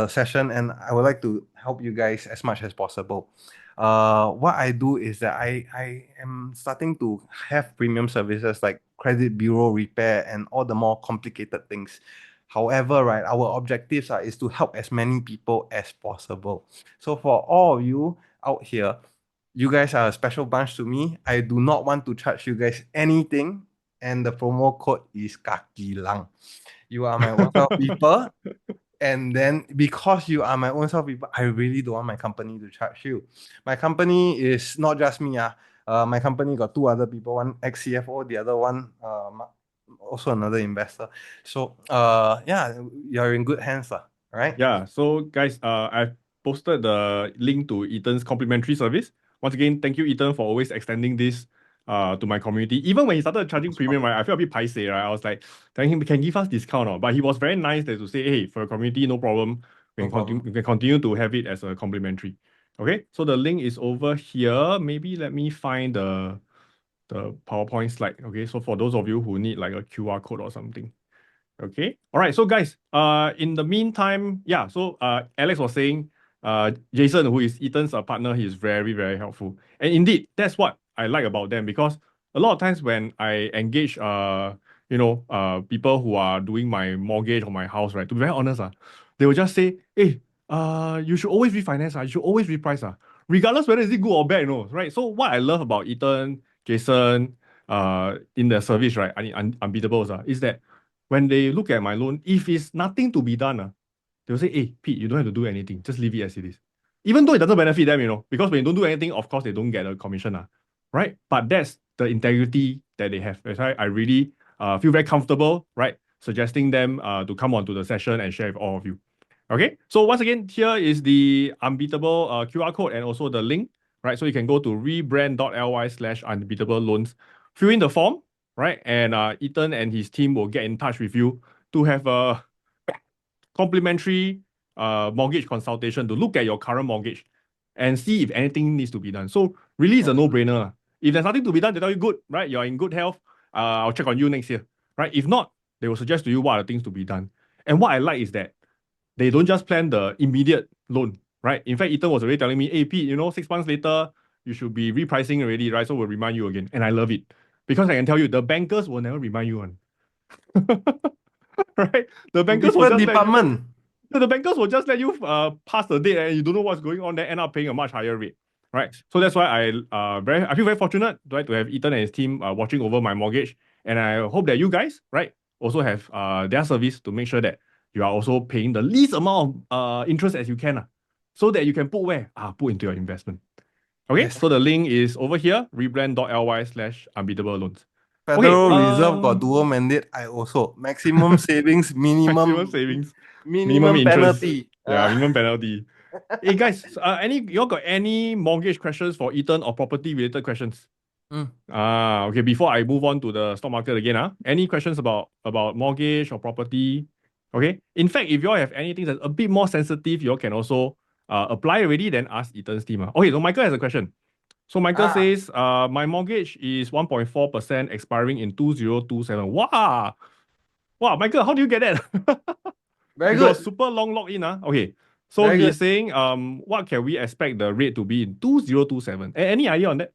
session, and I would like to help you guys as much as possible. What I do is that I am starting to have premium services like credit bureau repair and all the more complicated things. However, right, our objectives is to help as many people as possible. So for all of you out here, you guys are a special bunch to me. I do not want to charge you guys anything, and the promo code is Kaki Lang. You are my WhatsApp people. And then because you are my own self people, I really don't want my company to charge you. My company is not just me. My company got two other people, one ex-CFO, the other one also another investor. So yeah, you're in good hands, right? Yeah, so guys, I've posted the link to Ethan's complimentary service. Once again, thank you, Ethan, for always extending this to my community. Even when he started charging premium, right, I felt a bit paiseh, right? I was like telling him, can give us discount, but he was very nice there to say, hey, for your community, no problem. No problem. We can continue to have it as a complimentary. Okay, so the link is over here. Maybe let me find the PowerPoint slide. Okay, so for those of you who need like a QR code or something. Okay. All right. So guys, in the meantime, yeah. So Alex was saying, Jason, who is Ethan's partner, he is very, very helpful. And indeed, that's what I like about them because a lot of times when I engage, people who are doing my mortgage or my house, right? To be very honest, they will just say, hey, you should always refinance, you should always reprice, regardless whether is it good or bad, right? So what I love about Ethan, Jason, in the service, right? I mean, unbeatables, is that when they look at my loan, if it's nothing to be done, they'll say, hey, Pete, you don't have to do anything. Just leave it as it is. Even though it doesn't benefit them, because when you don't do anything, of course, they don't get a commission, right? But that's the integrity that they have. That's why I really feel very comfortable, right? Suggesting them to come onto the session and share with all of you. Okay, so once again, here is the unbeatable QR code and also the link, right? So you can go to rebrand.ly/unbeatable loans, fill in the form, right? And Ethan and his team will get in touch with you to have a complimentary mortgage consultation to look at your current mortgage and see if anything needs to be done. So really it's a no-brainer. If there's nothing to be done, they tell you good, right? You're in good health. I'll check on you next year, right? If not, they will suggest to you what are the things to be done. And what I like is that they don't just plan the immediate loan, right? In fact, Ethan was already telling me, hey, Pete, 6 months later, you should be repricing already, right? So we'll remind you again. And I love it because I can tell you, the bankers will never remind you on. Right? The bankers will Different just let you, department. the bankers will just let you pass the date and you don't know what's going on, then end up paying a much higher rate. Right. So that's why I feel very fortunate, right, to have Ethan and his team watching over my mortgage. And I hope that you guys, right, also have their service to make sure that you are also paying the least amount of interest as you can, so that you can put where? Put into your investment. Okay, Yes. so the link is over here, rebrand.ly/unbeatable loans. Okay, Federal Reserve got dual mandate. I also maximum savings, maximum minimum savings, minimum minimum interest. penalty. Yeah, minimum penalty. Hey guys, y'all got any mortgage questions for Ethan or property related questions? Mm. Okay, before I move on to the stock market again, any questions about mortgage or property? Okay. In fact, if you all have anything that's a bit more sensitive, you all can also apply already, then ask Ethan's team. Okay, so Michael has a question. So Michael Ah, says, my mortgage is 1.4% expiring in 2027. Wow. Wow, Michael, how do you get that? very You got a good. super long login, Okay. So Very he's good. saying, what can we expect the rate to be in 2027? Any idea on that?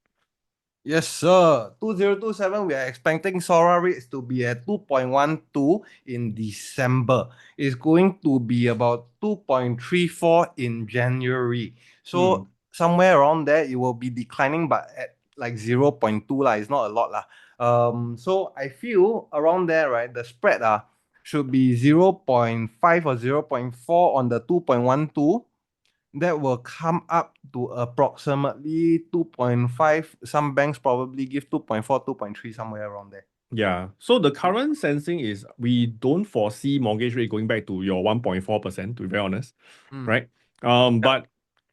Yes, sir. 2027, we are expecting SORA rates to be at 2.12 in December. It's going to be about 2.34 in January. So somewhere around there, it will be declining, but at like 0.2 lah. It's not a lot lah. So I feel around there, right, the spread should be 0.5 or 0.4 on the 2.12. That will come up to approximately 2.5. Some banks probably give 2.4, 2.3, somewhere around there. Yeah. So the current sensing is we don't foresee mortgage rate going back to your 1.4%, to be very honest, Mm. right? But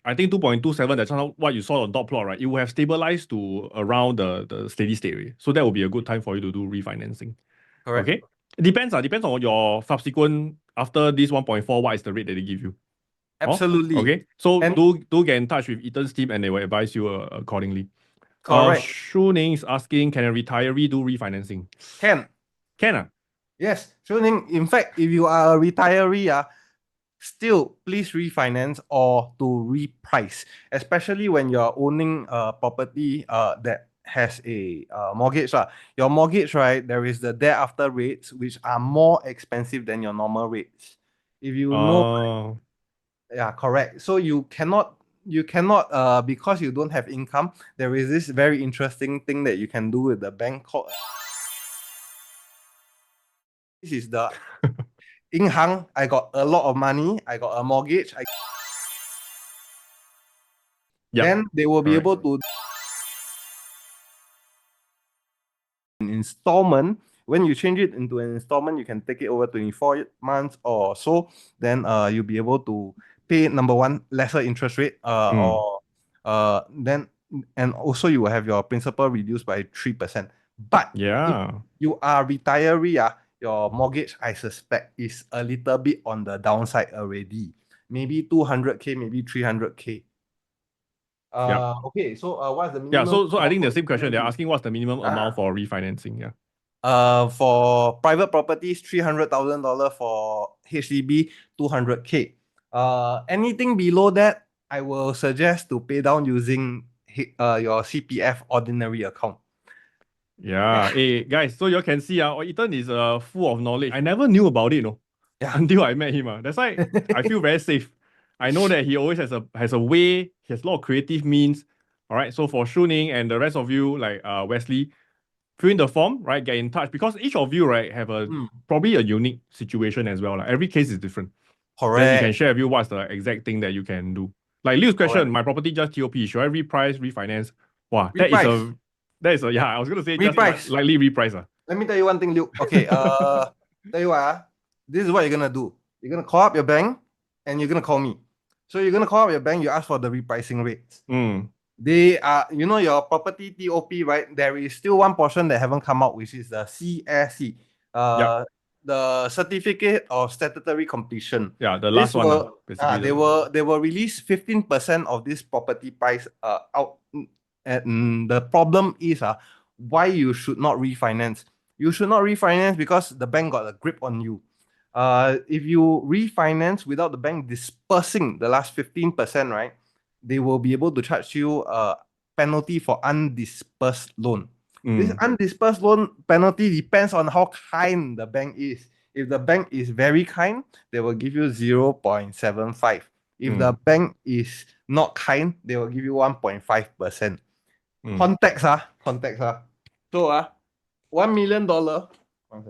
I think 2.27, that's not what you saw on dot plot, right? It will have stabilized to around the steady state rate. So that will be a good time for you to do refinancing. Correct. Okay. It depends on your subsequent after this 1.4, what is the rate that they give you? Absolutely. Okay. So And do get in touch with Ethan's team and they will advise you accordingly. correct. Shu Ning is asking, can a retiree do refinancing? Can. Can. Yes. Sure. In fact, if you are a retiree, still please refinance or to reprice, especially when you're owning a property that has a mortgage. Your mortgage, right, there is the thereafter rates, which are more expensive than your normal rates. If you know, yeah, correct. So you cannot because you don't have income, there is this very interesting thing that you can do with the bank called this is the 银行, I got a lot of money, I got a mortgage, Yep. then they will be Correct. able to installment. When you change it into an installment, you can take it over 24 months or so. Then you'll be able to pay, number one, lesser interest rate, or then, and also you will have your principal reduced by 3%. But if Yeah. you are retiree, your mortgage, I suspect, is a little bit on the downside already. Maybe 200K, maybe 300K. Okay, so what's the Yeah, minimum so I think the amount for same question. They're refinancing? asking what's the minimum amount for refinancing. Yeah. For private properties, $300,000. For HDB, 200K. Anything below that, I will suggest to pay down using your CPF ordinary account. Yeah. Hey guys, so you can see Ethan is full of knowledge. I never knew about it, no, Yeah. until I met him. That's why I feel very safe. I know that he always has a way, he has a lot of creative means. All right. So for Shuning and the rest of you, like Wesley, fill in the form, right? Get in touch because each of you, right, have a probably a unique situation as well. Like every case is different. Then he can Correct. share with you what's the exact thing that you can do. Like Liu's question, Correct. my property just TOP, should I reprice, refinance? Wow, Reprice. yeah, I was gonna say just Reprice. lightly reprice. Let me tell you one thing, Luke. Okay, tell you what, this is what you're gonna do. You're gonna call up your bank and you're gonna call me. So you're gonna call up your bank, you ask for the repricing rates. They are, your property TOP, right? There is still one portion that haven't come out, which is the CSC, Yep. the certificate of statutory completion. Yeah, the This last one. will, Basically, they will release 15% of this property price out. And the problem is why you should not refinance. You should not refinance because the bank got a grip on you. If you refinance without the bank dispersing the last 15%, right? They will be able to charge you a penalty for undispersed loan. This undispersed loan penalty depends on how kind the bank is. If the bank is very kind, they will give you 0.75. If the bank is not kind, they will give you 1.5%. Context. So $1 million.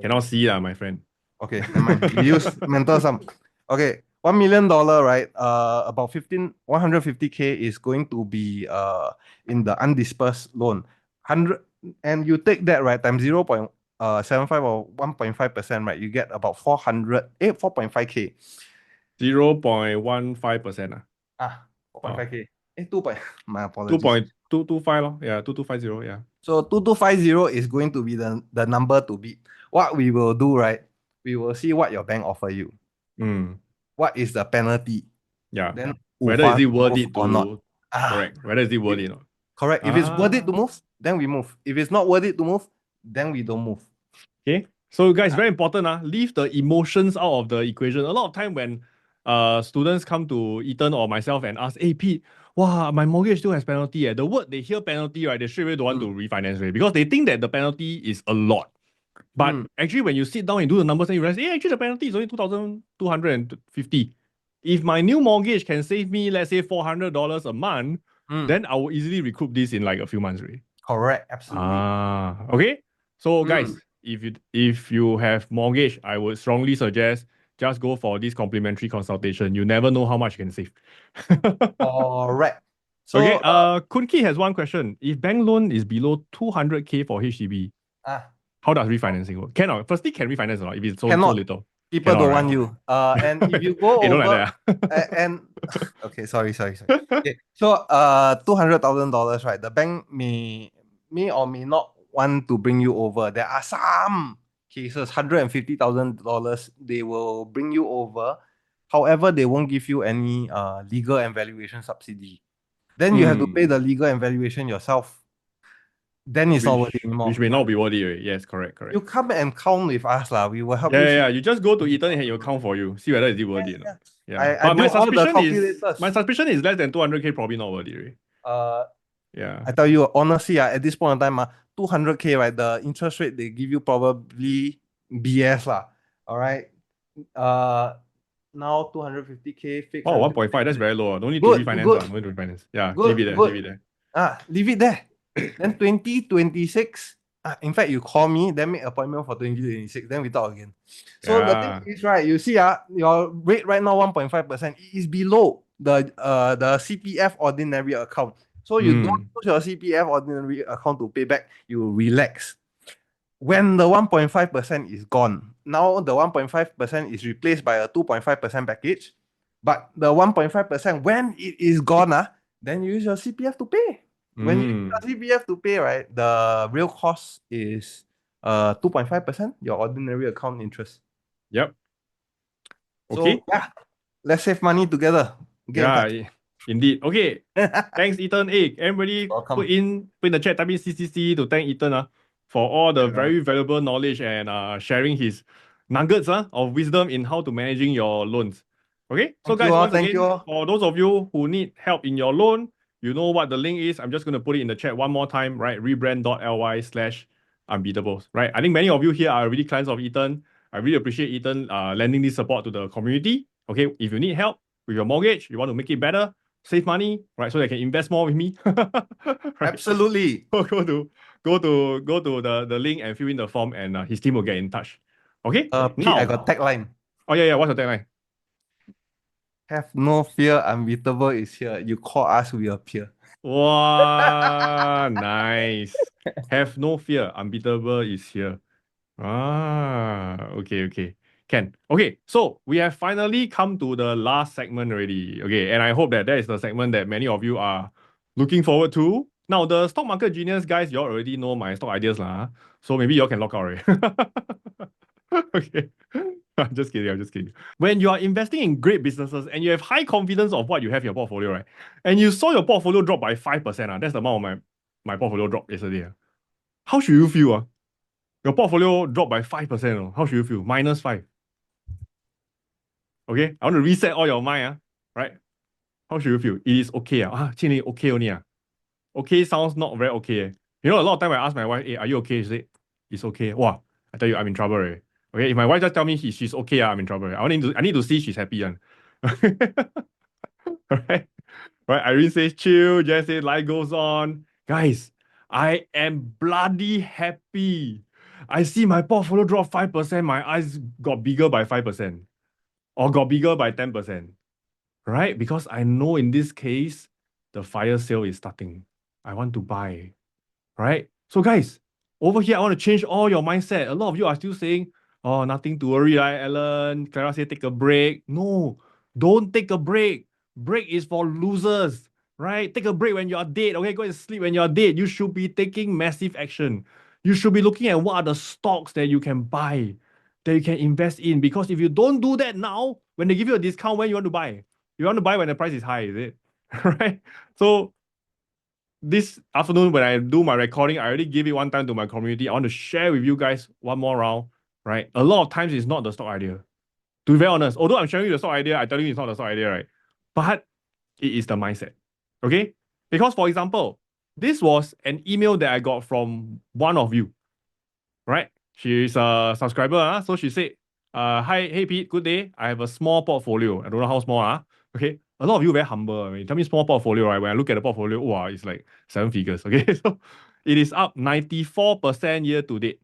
cannot see my friend. Okay, never mind. We use mental sum. Okay, $1 million, right? About 150K is going to be in the undispersed loan. 100, and you take that, right, times 0.75 or 1.5%, right? You get about 4.5K. 0.15%. 4.5K. 2. My apologies. 2.225. Yeah, 2250. Yeah. So 2250 is going to be the number to beat. What we will do, right? We will see what your bank offer you. What is the penalty? Yeah. Then whether is it worth it or not? to correct? Whether is it worth it or not? Correct. If it's worth it to move, then we move. If it's not worth it to move, then we don't move. Okay. So guys, very important. Leave the emotions out of the equation. A lot of time when students come to Ethan or myself and ask, hey Pete, wow, my mortgage still has penalty. The word they hear penalty, right? They straight away don't want to refinance, right? Because they think that the penalty is a lot. But actually, when you sit down and do the numbers, and you realize, hey, actually the penalty is only 2,250. If my new mortgage can save me, let's say $400 a month, then I will easily recoup this in like a few months, right? Correct. Absolutely. Okay. So guys, if you have mortgage, I would strongly suggest just go for this complimentary consultation. You never know how much you can save. Correct. So, okay. Kunki has one question. If bank loan is below 200K for HDB, how does refinancing work? Firstly, can refinance or not if it's so little? People don't want you. And if you go don't over like that, and okay, sorry. Okay, so $200,000, right? The bank may or may not want to bring you over. There are some cases, $150,000, they will bring you over. However, they won't give you any legal and valuation subsidy. Then you have to pay the legal and valuation yourself. Then it's not worth it anymore. Which may not be worth it, right? Yes, correct. You come and count with us, we will help you. Yeah. You just go to Ethan and he'll count for you. See whether it's worth it. Yeah. But my suspicion is less than 200K probably not worth it, right? Yeah. I tell you, honestly, at this point in time, 200K, right? The interest rate they give you probably BS lah. All right. Now 250K fixed. 1.5. That's very low. Don't need to refinance. No need to refinance. Yeah. Leave it there. Leave it there. Then 2026, In fact, you call me, then make appointment for 2026, then we talk again. So the thing Yeah. is, right, you see, your rate right now 1.5%, it is below the CPF ordinary account. So you don't Mm. use your CPF ordinary account to pay back, you relax. When the 1.5% is gone, now the 1.5% is replaced by a 2.5% package. But the 1.5%, when it is gone, then you use your CPF to pay. When you use Mm. your CPF to pay, right, the real cost is 2.5%, your ordinary account interest. Yep. So Okay. yeah, let's save money together. Get in Yeah, touch. indeed. Okay. Thanks, Ethan. Hey, everybody Welcome. put in the chat, type in CCC to thank Ethan for all the Yeah. very valuable knowledge and sharing his nuggets of wisdom in how to managing your loans. Okay, so Thank you guys, all. once Thank you again, all. for those of you who need help in your loan, you know what the link is. I'm just going to put it in the chat one more time, right? rebrand.ly/unbeatables, right? I think many of you here are really clients of Ethan. I really appreciate Ethan lending this support to the community. Okay, if you need help with your mortgage, you want to make it better, save money, right? So they can invest more with me. Right. Absolutely. Go to the link and fill in the form and his team will get in touch. Okay. Pete, I Now. got tagline. Oh yeah, what's the tagline? Have no fear, unbeatable is here. You call us, we appear. Wow, nice. Have no fear. Unbeatable is here. Okay. Can. Okay, so we have finally come to the last segment already. Okay, and I hope that is the segment that many of you are looking forward to. Now, the stock market genius guys, you all already know my stock ideas, lah. So maybe you all can lock out already. Okay. I'm just kidding. When you are investing in great businesses and you have high confidence of what you have in your portfolio, right? And you saw your portfolio drop by 5%, that's the amount of my portfolio dropped yesterday. How should you feel? Your portfolio dropped by 5%. How should you feel? -5. Okay. I want to reset all your mind. Right? How should you feel? It is okay. Chin okay only. Okay sounds not very okay. You know, a lot of time I ask my wife, hey, are you okay? She say, it's okay. Wow. I tell you, I'm in trouble already. Okay. If my wife just tell me she's okay, I'm in trouble already. I need to see she's happy. Right? Right? Irene says chill. Jess says life goes on. Guys, I am bloody happy. I see my portfolio drop 5%. My eyes got bigger by 5% or got bigger by 10%. Right? Because I know in this case, the fire sale is starting. I want to buy. Right? So, guys, over here, I want to change all your mindset. A lot of you are still saying, oh, nothing to worry, right, Alan? Clara said, take a break. No, don't take a break. Break is for losers, right? Take a break when you are dead. Okay, go and sleep when you are dead. You should be taking massive action. You should be looking at what are the stocks that you can buy, that you can invest in. Because if you don't do that now, when they give you a discount, when you want to buy? You want to buy when the price is high, is it? Right? So this afternoon when I do my recording, I already give it one time to my community. I want to share with you guys one more round, right? A lot of times it's not the stock idea. To be very honest, although I'm sharing you the stock idea, I tell you it's not the stock idea, right? But it is the mindset. Okay? Because for example, this was an email that I got from one of you, right? She is a subscriber, so she said, hi, hey Pete, good day. I have a small portfolio. I don't know how small, okay. A lot of you very humble. I mean, tell me small portfolio, right? When I look at the portfolio, wow, it's like 7 figures. Okay. So it is up 94% year to date.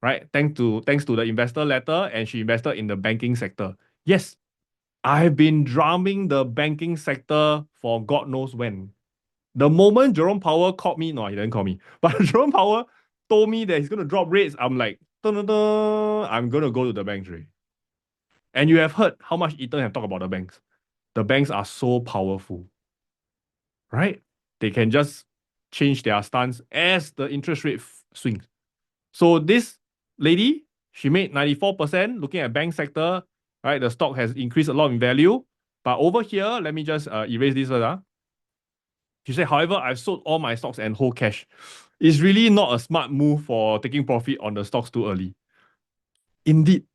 Right? Thanks to the investor letter, and she invested in the banking sector. Yes, I've been drumming the banking sector for God knows when. The moment Jerome Powell called me, no, he didn't call me, but Jerome Powell told me that he's going to drop rates, I'm like, dun, dun, dun, I'm going to go to the banks. Right? And you have heard how much Ethan have talked about the banks. The banks are so powerful, right? They can just change their stance as the interest rate swings. So this lady, she made 94% looking at bank sector, right? The stock has increased a lot in value. But over here, let me just erase this first. She said, however, I've sold all my stocks and hold cash. It's really not a smart move for taking profit on the stocks too early. Indeed.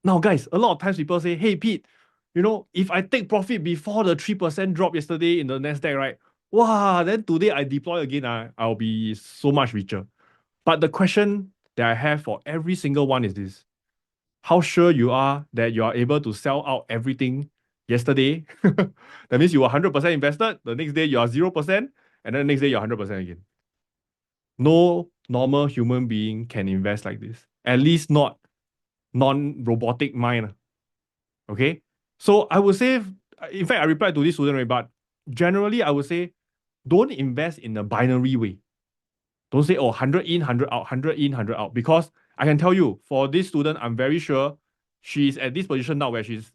Now, guys, a lot of times people say, hey, Pete, if I take profit before the 3% drop yesterday in the Nasdaq, right? Wow, then today I deploy again, I'll be so much richer. But the question that I have for every single one is this. How sure you are that you are able to sell out everything yesterday? That means you were 100% invested. The next day you are 0%, and then the next day you're 100% again. No normal human being can invest like this. At least not non-robotic mind. Okay? So I would say, in fact, I replied to this student, right? But generally, I would say, don't invest in a binary way. Don't say, oh, 100 in, 100 out, 100 in, 100 out. Because I can tell you, for this student, I'm very sure she's at this position now where she's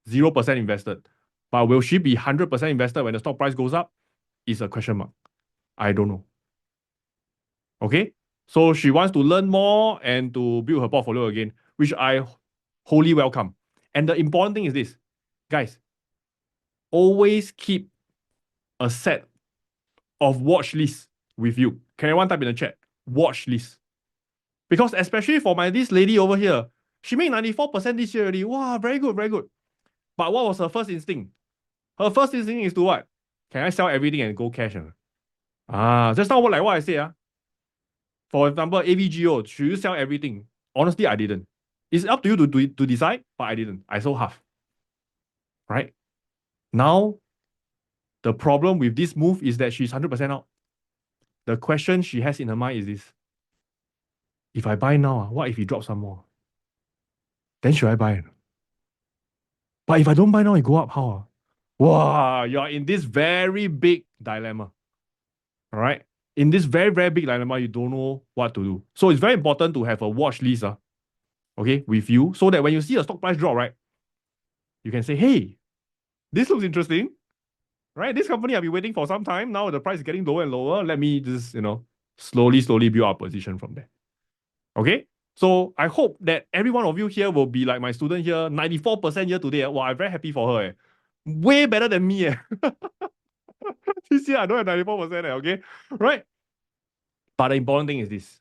0% invested. But will she be 100% invested when the stock price goes up? Is a question mark. I don't know. Okay? So she wants to learn more and to build her portfolio again, which I wholly welcome. And the important thing is this, guys, always keep a set of watch lists with you. Can everyone type in the chat? Watch list. Because especially for this lady over here, she made 94% this year already. Wow, very good, very good. But what was her first instinct? Her first instinct is to what? Can I sell everything and go cash? Just now like what I say. For example, AVGO, should you sell everything? Honestly, I didn't. It's up to you to decide, but I didn't. I sold half. Right? Now, the problem with this move is that she's 100% out. The question she has in her mind is this. If I buy now, what if he drops some more? Then should I buy? But if I don't buy now, it go up, how? Wow, you're in this very big dilemma. All right? In this very, very big dilemma, you don't know what to do. So it's very important to have a watch list, okay, with you, so that when you see a stock price drop, right, you can say, hey, this looks interesting, right? This company I've been waiting for some time. Now the price is getting lower and lower. Let me just, slowly build our position from there. Okay? So I hope that every one of you here will be like my student here, 94% year today. Wow, I'm very happy for her. Way better than me. This year I don't have 94%, okay? Right? But the important thing is this,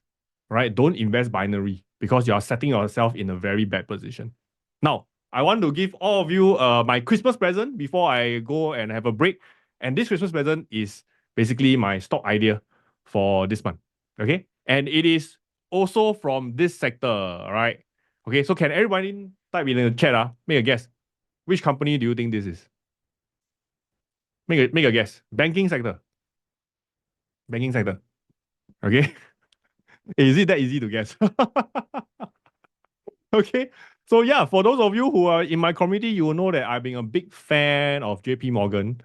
right? Don't invest binary because you are setting yourself in a very bad position. Now, I want to give all of you my Christmas present before I go and have a break. And this Christmas present is basically my stock idea for this month. Okay? And it is also from this sector, right? Okay, so can everybody type in the chat, make a guess. Which company do you think this is? Make a guess. Banking sector. Banking sector. Okay? Is it that easy to guess? Okay. So yeah, for those of you who are in my community, you will know that I've been a big fan of JP Morgan.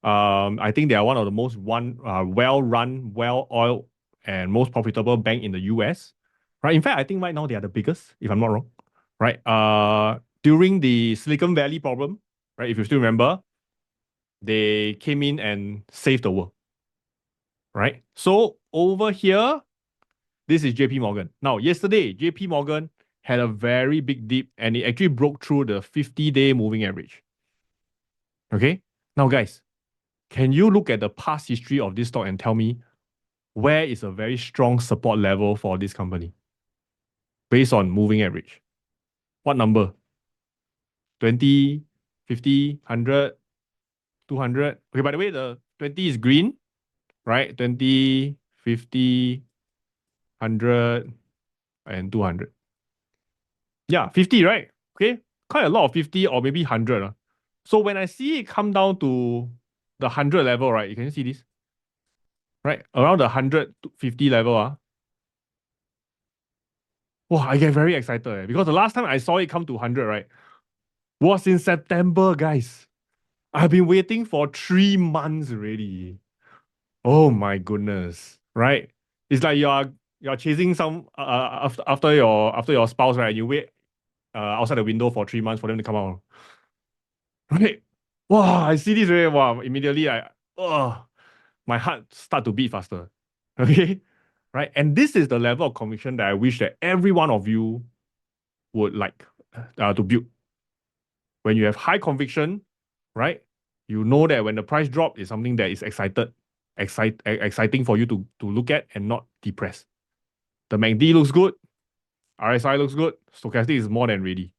I think they are one of the most well-run, well-oiled, and most profitable bank in the US. Right. In fact, I think right now they are the biggest, if I'm not wrong. Right. During the Silicon Valley problem, right? If you still remember, they came in and saved the world. Right. So over here, this is JP Morgan. Now, yesterday, JP Morgan had a very big dip and it actually broke through the 50-day moving average. Okay? Now, guys, can you look at the past history of this stock and tell me where is a very strong support level for this company based on moving average? What number? 20, 50, 100, 200? Okay, by the way, the 20 is green, right? 20, 50, 100, and 200. Yeah, 50, right? Okay, quite a lot of 50 or maybe 100. So when I see it come down to the 100 level, right, you can see this? Right, around the 150 level, wow, I get very excited because the last time I saw it come to 100, right, was in September, guys. I've been waiting for 3 months already. Oh my goodness, right? It's like you're chasing some after your spouse, right? You wait outside the window for 3 months for them to come out. Right? Wow, I see this already. Wow, immediately my heart start to beat faster. Okay? Right? And this is the level of conviction that I wish that every one of you would like to build. When you have high conviction, right? You know that when the price drop is something that is exciting for you to look at and not depressed. The MACD looks good, RSI looks good, stochastic is more than ready.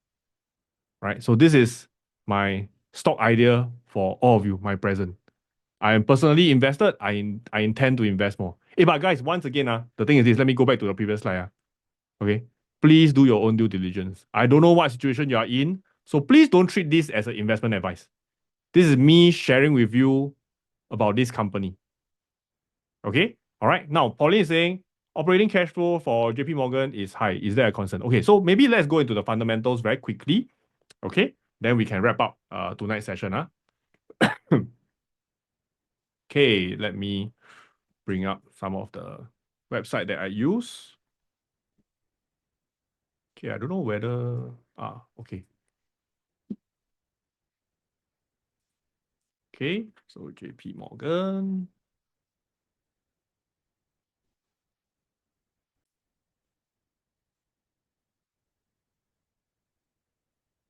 Right? So this is my stock idea for all of you, my present. I am personally invested. I intend to invest more. But guys, once again, the thing is this, let me go back to the previous slide. Okay. Please do your own due diligence. I don't know what situation you are in, so please don't treat this as an investment advice. This is me sharing with you about this company. Okay? All right. Now, Pauline is saying, operating cash flow for JP Morgan is high. Is there a concern? Okay, so maybe let's go into the fundamentals very quickly. Okay, then we can wrap up tonight's session. Okay, let me bring up some of the website that I use. Okay, I don't know whether okay. Okay, so JP Morgan.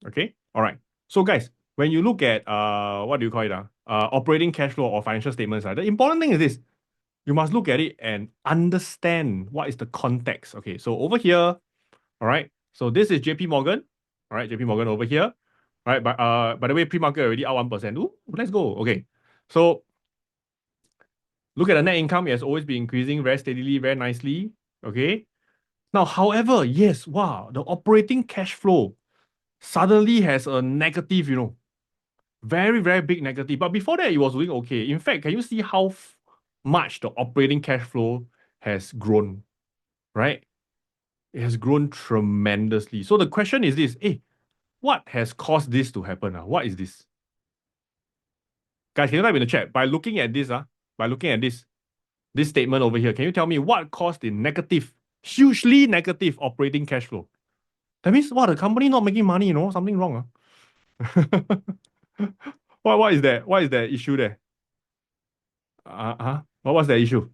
Okay, all right. So guys, when you look at what do you call it? Operating cash flow or financial statements, the important thing is this. You must look at it and understand what is the context. Okay, so over here, all right. So this is JP Morgan. All right, JP Morgan over here. All right, but by the way, pre-market already up 1%. Ooh, let's go. Okay. So look at the net income, it has always been increasing very steadily, very nicely. Okay. Now, however, yes, wow, the operating cash flow suddenly has a negative, very, very big negative. But before that, it was doing okay. In fact, can you see how much the operating cash flow has grown, right? It has grown tremendously. So the question is this, what has caused this to happen? What is this? Guys, can you type in the chat? By looking at this, this statement over here, can you tell me what caused the negative, hugely negative operating cash flow? That means, the company not making money, something wrong. What is that? What is the issue there? What was the issue?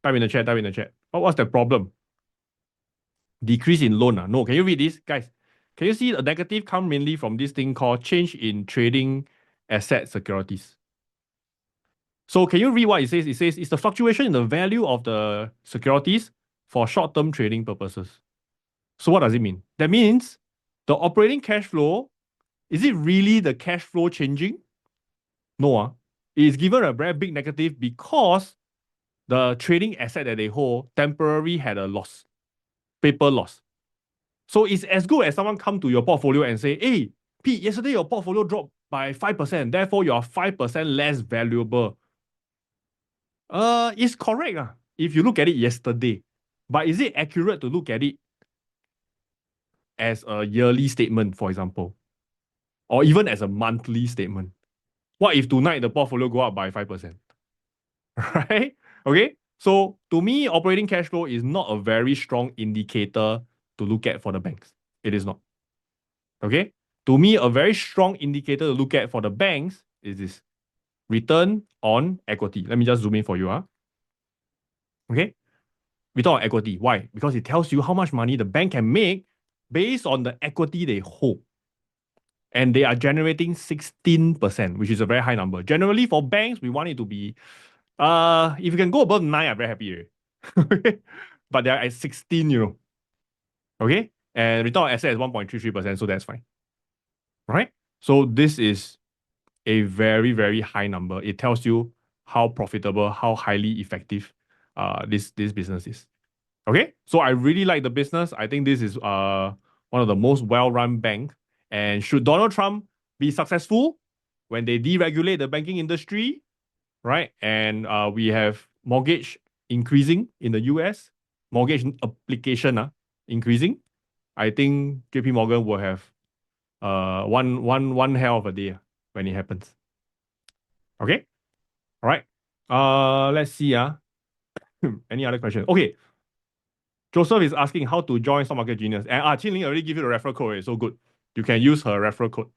Type in the chat, type in the chat. What was the problem? Decrease in loan. No, can you read this? Guys, can you see the negative come mainly from this thing called change in trading asset securities? So can you read what it says? It says it's the fluctuation in the value of the securities for short-term trading purposes. So what does it mean? That means the operating cash flow, is it really the cash flow changing? No. It is given a very big negative because the trading asset that they hold temporarily had a loss, paper loss. So it's as good as someone come to your portfolio and say, hey, Pete, yesterday your portfolio dropped by 5%, therefore you are 5% less valuable. It's correct if you look at it yesterday. But is it accurate to look at it as a yearly statement, for example? Or even as a monthly statement? What if tonight the portfolio go up by 5%? Right? Okay. So to me, operating cash flow is not a very strong indicator to look at for the banks. It is not. Okay. To me, a very strong indicator to look at for the banks is this return on equity. Let me just zoom in for you. Okay. Return on equity. Why? Because it tells you how much money the bank can make based on the equity they hold. And they are generating 16%, which is a very high number. Generally, for banks, we want it to be if you can go above 9, I'm very happy. But they're at 16, Okay? And return on asset is 1.33%, so that's fine. Right? So this is a very, very high number. It tells you how profitable, how highly effective this business is. Okay? So I really like the business. I think this is one of the most well-run banks. And should Donald Trump be successful when they deregulate the banking industry, right? And we have mortgage increasing in the US, mortgage application increasing. I think JP Morgan will have one hell of a day when it happens. Okay? All right. Let's see. Any other questions? Okay. Joseph is asking how to join Stock Market Genius. And Qin Ling already give you the referral code. So good. You can use her referral code.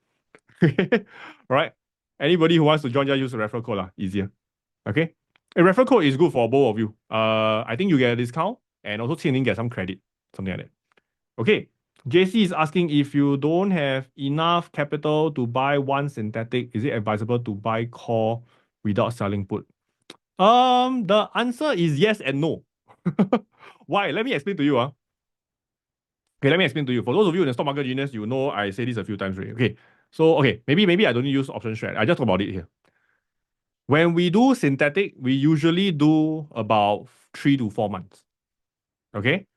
All right. Anybody who wants to join, just use the referral code. Easier. Okay. A referral code is good for both of you. I think you get a discount and also Qin Ling get some credit. Something like that. Okay. JC is asking if you don't have enough capital to buy one synthetic, is it advisable to buy call without selling put? The answer is yes and no. Why? Let me explain to you. Okay, let me explain to you. For those of you in the Stock Market Genius, you know I say this a few times already. Okay. So, maybe I don't use option strat. I just talk about it here. When we do synthetic, we usually do about 3 to 4 months. Okay?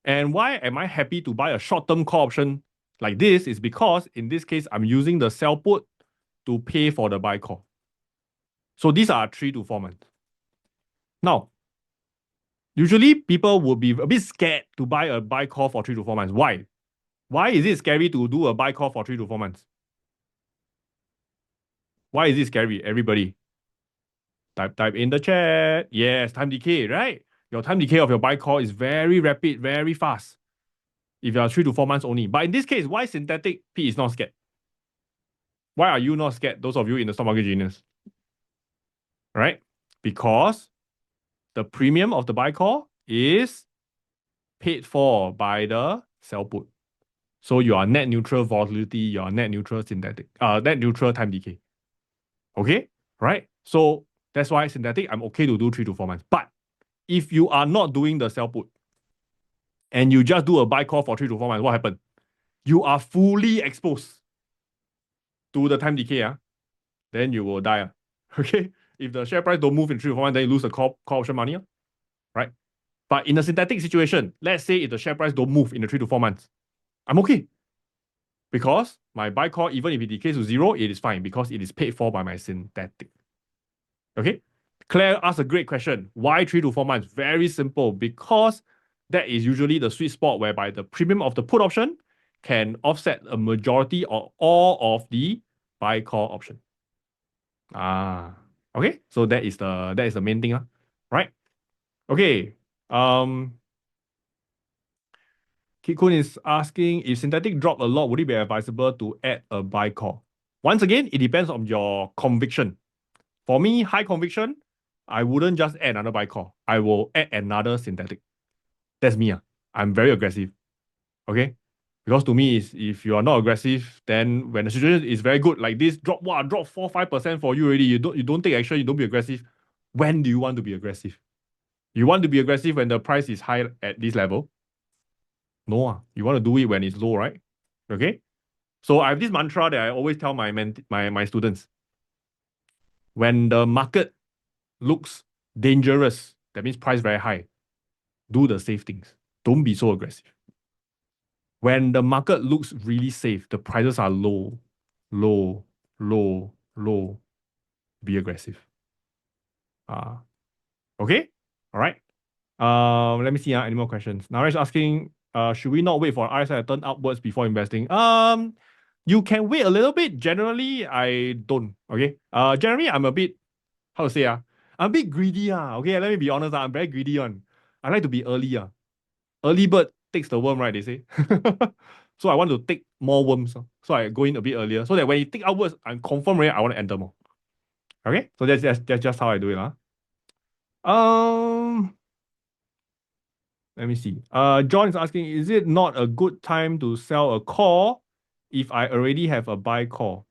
And why am I happy to buy a short-term call option like this is because in this case, I'm using the sell put to pay for the buy call. So these are 3 to 4 months. Now, usually people would be a bit scared to buy a buy call for 3 to 4 months. Why? Why is it scary to do a buy call for 3 to 4 months? Why is it scary? Everybody, type in the chat. Yes, time decay, right? Your time decay of your buy call is very rapid, very fast. If you are 3 to 4 months only. But in this case, why synthetic P is not scared? Why are you not scared? Those of you in the stock market genius. Right? Because the premium of the buy call is paid for by the sell put. So you are net neutral volatility, you are net neutral synthetic, net neutral time decay. Okay? Right? So that's why synthetic, I'm okay to do 3 to 4 months. But if you are not doing the sell put and you just do a buy call for 3 to 4 months, what happens? You are fully exposed to the time decay, then you will die. Okay? If the share price don't move in 3 to 4 months, then you lose the call option money. Right? But in a synthetic situation, let's say if the share price don't move in the 3 to 4 months, I'm okay. Because my buy call, even if it decays to 0, it is fine because it is paid for by my synthetic. Okay? Claire asked a great question. Why 3 to 4 months? Very simple. Because that is usually the sweet spot whereby the premium of the put option can offset a majority or all of the buy call option. Okay. So that is the main thing, right? Okay. Kikun is asking, if synthetic drop a lot, would it be advisable to add a buy call? Once again, it depends on your conviction. For me, high conviction, I wouldn't just add another buy call. I will add another synthetic. That's me. I'm very aggressive. Okay? Because to me, if you are not aggressive, then when the situation is very good, like this, drop 4-5% for you already. You don't take action, you don't be aggressive. When do you want to be aggressive? You want to be aggressive when the price is high at this level? No, you want to do it when it's low, right? Okay? So I have this mantra that I always tell my students. When the market looks dangerous, that means price very high, do the safe things. Don't be so aggressive. When the market looks really safe, the prices are low, low, low, low, be aggressive. Okay? All right. Let me see any more questions. Naresh asking, should we not wait for RSI to turn upwards before investing? You can wait a little bit. Generally, I don't. Okay. Generally, I'm a bit, how to say, I'm a bit greedy. Okay, let me be honest. I'm very greedy on. I like to be early. Early bird takes the worm, right? They say. So I want to take more worms. So I go in a bit earlier. So that when it take upwards, I'm confirmed right, I want to enter more. Okay? So that's just how I do it. Let me see. John is asking, is it not a good time to sell a call if I already have a buy call?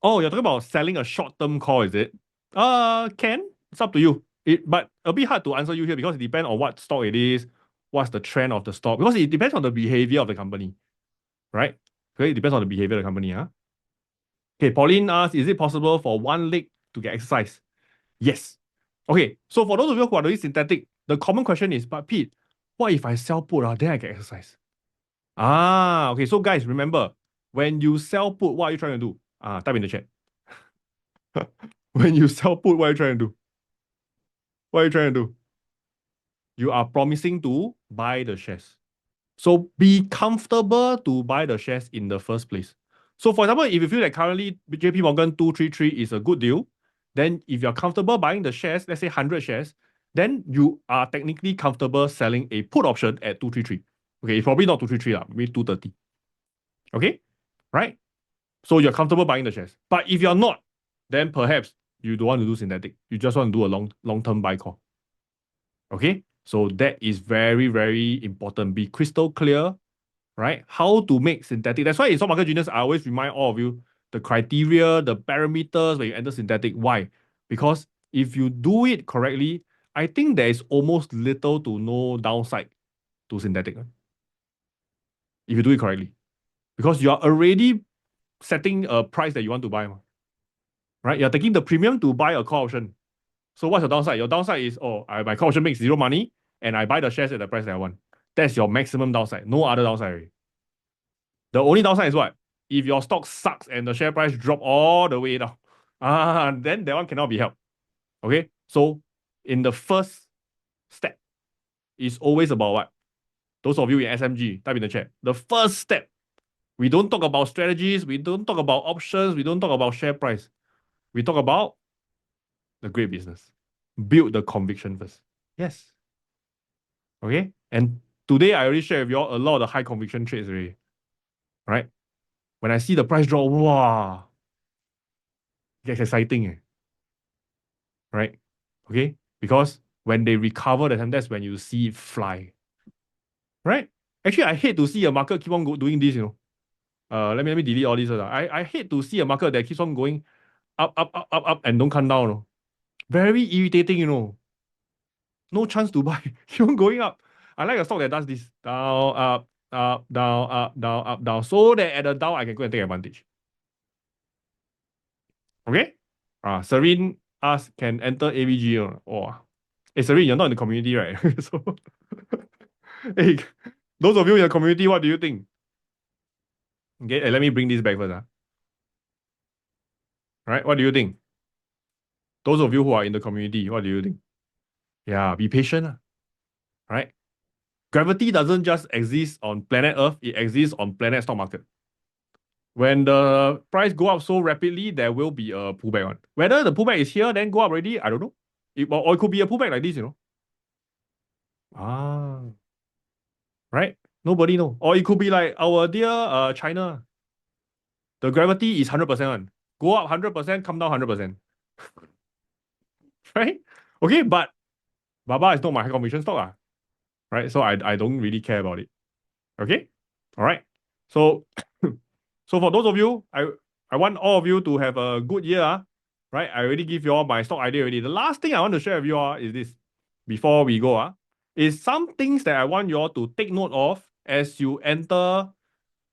Oh, you're talking about selling a short-term call, is it? Can. It's up to you. But a bit hard to answer you here because it depends on what stock it is, what's the trend of the stock, because it depends on the behavior of the company, right? Okay, it depends on the behavior of the company. Okay, Pauline asks, is it possible for one leg to get exercise? Yes. Okay, so for those of you who are doing synthetic, the common question is, but Pete, what if I sell put, then I get exercise? Okay, so guys, remember, when you sell put, what are you trying to do? Type in the chat. When you sell put, what are you trying to do? What are you trying to do? You are promising to buy the shares. So be comfortable to buy the shares in the first place. So for example, if you feel that currently JP Morgan 233 is a good deal, then if you're comfortable buying the shares, let's say 100 shares, then you are technically comfortable selling a put option at 233. Okay, it's probably not 233, maybe 230. Okay, right? So you're comfortable buying the shares. But if you're not, then perhaps you don't want to do synthetic. You just want to do a long-term buy call. Okay, so that is very, very important. Be crystal clear, right? How to make synthetic. That's why in stock market genius, I always remind all of you the criteria, the parameters when you enter synthetic. Why? Because if you do it correctly, I think there is almost little to no downside to synthetic. If you do it correctly. Because you are already setting a price that you want to buy. Right? You're taking the premium to buy a call option. So what's your downside? Your downside is, my call option makes zero money and I buy the shares at the price that I want. That's your maximum downside. No other downside already. The only downside is what? If your stock sucks and the share price drop all the way down, then that one cannot be helped. Okay? So in the first step is always about what? Those of you in SMG, type in the chat. The first step, we don't talk about strategies, we don't talk about options, we don't talk about share price. We talk about the great business. Build the conviction first. Yes. Okay? And today I already shared with you all a lot of the high conviction trades already. Right? When I see the price drop, wow, it's exciting. Right? Okay? Because when they recover the time, that's when you see it fly. Right? Actually, I hate to see a market keep on doing this, let me delete all this. I hate to see a market that keeps on going up, and don't come down. Very irritating. No chance to buy. Keep on going up. I like a stock that does this. Down, up, down, up, down, up, down. So that at the down, I can go and take advantage. Okay? Serene asks, can enter AVG or hey, Serene, you're not in the community, right? So, hey, those of you in the community, what do you think? Okay, let me bring this back first. Right? What do you think? Those of you who are in the community, what do you think? Yeah, be patient. Right? Gravity doesn't just exist on planet Earth, it exists on planet stock market. When the price go up so rapidly, there will be a pullback on. Whether the pullback is here, then go up already, I don't know. Or it could be a pullback like this, Ah, right? Nobody know. Or it could be like our dear China. The gravity is 100% on. Go up 100%, come down 100%. Right? Okay, but Baba is not my high conviction stock. Right? So I don't really care about it. Okay? All right. So so for those of you, I want all of you to have a good year. Right? I already give you all my stock idea already. The last thing I want to share with you all is this before we go. Is some things that I want you all to take note of as you enter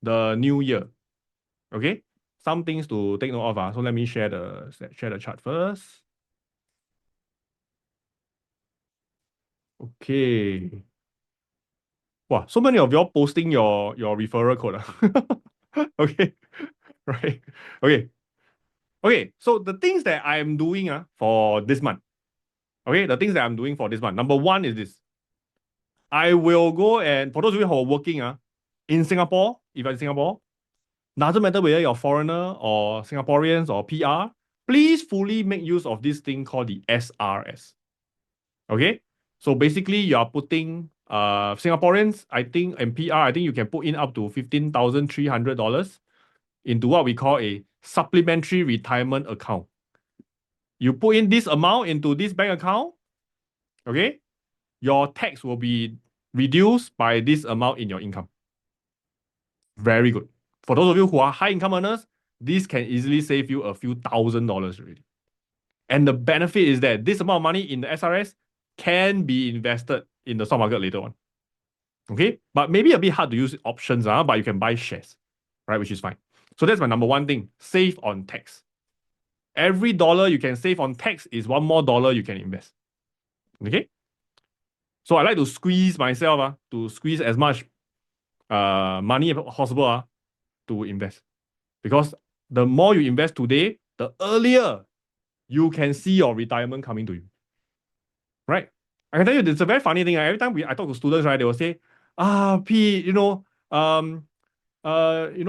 the new year. Okay? Some things to take note of. So let me share the chart first. Okay. Wow, so many of y'all posting your referral code. Okay. Right. Okay. Okay. So the things that I'm doing for this month. Okay, the things that I'm doing for this month. Number one is this. I will go and for those of you who are working in Singapore, if you're in Singapore, doesn't matter whether you're foreigner or Singaporeans or PR, please fully make use of this thing called the SRS. Okay? So basically you are putting Singaporeans, I think, and PR, I think you can put in up to $15,300 into what we call a supplementary retirement account. You put in this amount into this bank account, okay? Your tax will be reduced by this amount in your income. Very good. For those of you who are high income earners, this can easily save you a few $1,000s already. And the benefit is that this amount of money in the SRS can be invested in the stock market later on. Okay? But maybe a bit hard to use options, but you can buy shares, right? Which is fine. So that's my number one thing. Save on tax. Every dollar you can save on tax is one more dollar you can invest. Okay? So I like to squeeze myself to squeeze as much money as possible to invest. Because the more you invest today, the earlier you can see your retirement coming to you. Right? I can tell you, it's a very funny thing. Every time I talk to students, right, they will say, Pete,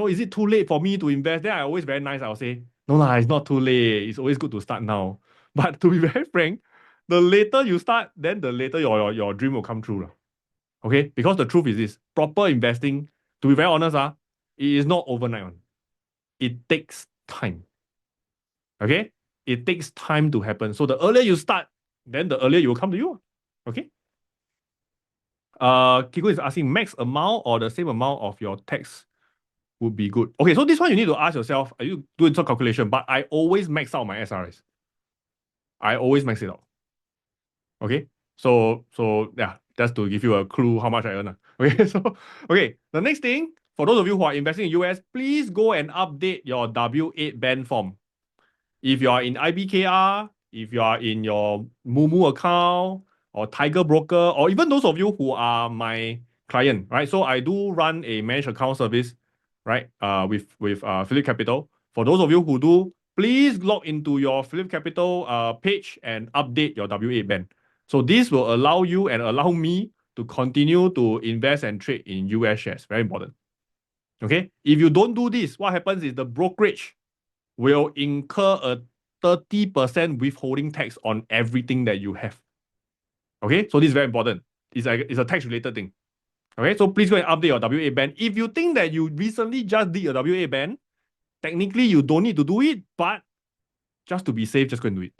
is it too late for me to invest? Then I always very nice. I'll say, no, it's not too late. It's always good to start now. But to be very frank, the later you start, then the later your dream will come true. Okay? Because the truth is this, proper investing, to be very honest, it is not overnight. It takes time. Okay? It takes time to happen. So the earlier you start, then the earlier it will come to you. Okay? Kiko is asking max amount or the same amount of your tax would be good. Okay, so this one you need to ask yourself, are you doing some calculation? But I always max out my SRS. I always max it out. Okay? So yeah, that's to give you a clue how much I earn. Okay, so okay, the next thing, for those of you who are investing in US, please go and update your W8 band form. If you are in IBKR, if you are in your Mumu account or Tiger Broker, or even those of you who are my client, right? So I do run a managed account service, right? With Phillip Capital. For those of you who do, please log into your Phillip Capital page and update your W8 band. So this will allow you and allow me to continue to invest and trade in US shares. Very important. Okay. If you don't do this, what happens is the brokerage will incur a 30% withholding tax on everything that you have. Okay. So this is very important. It's a tax related thing. Okay. So please go and update your WA band. If you think that you recently just did a WA band, technically you don't need to do it, but just to be safe, just go and do it.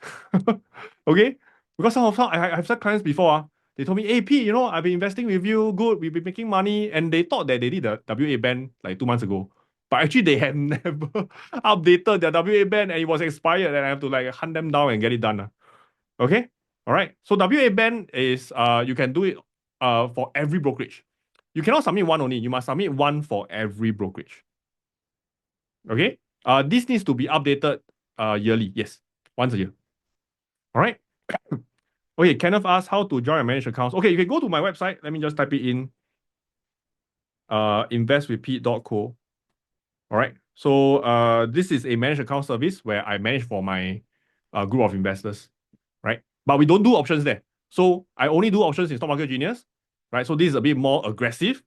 Okay? Because I have some clients before, they told me, hey Pete, I've been investing with you, good, we've been making money, and they thought that they did the WA band like 2 months ago. But actually they had never updated their WA band and it was expired and I have to like hunt them down and get it done. Okay? Alright. So WA band is you can do it for every brokerage. You cannot submit one only, you must submit one for every brokerage. Okay? This needs to be updated yearly. Yes, once a year. All right. Okay, Kenneth asked how to join and manage accounts. Okay, you can go to my website. Let me just type it in. Investwithpete.co. All right. So this is a managed account service where I manage for my group of investors, right? But we don't do options there. So I only do options in Stock Market Genius, right? So this is a bit more aggressive.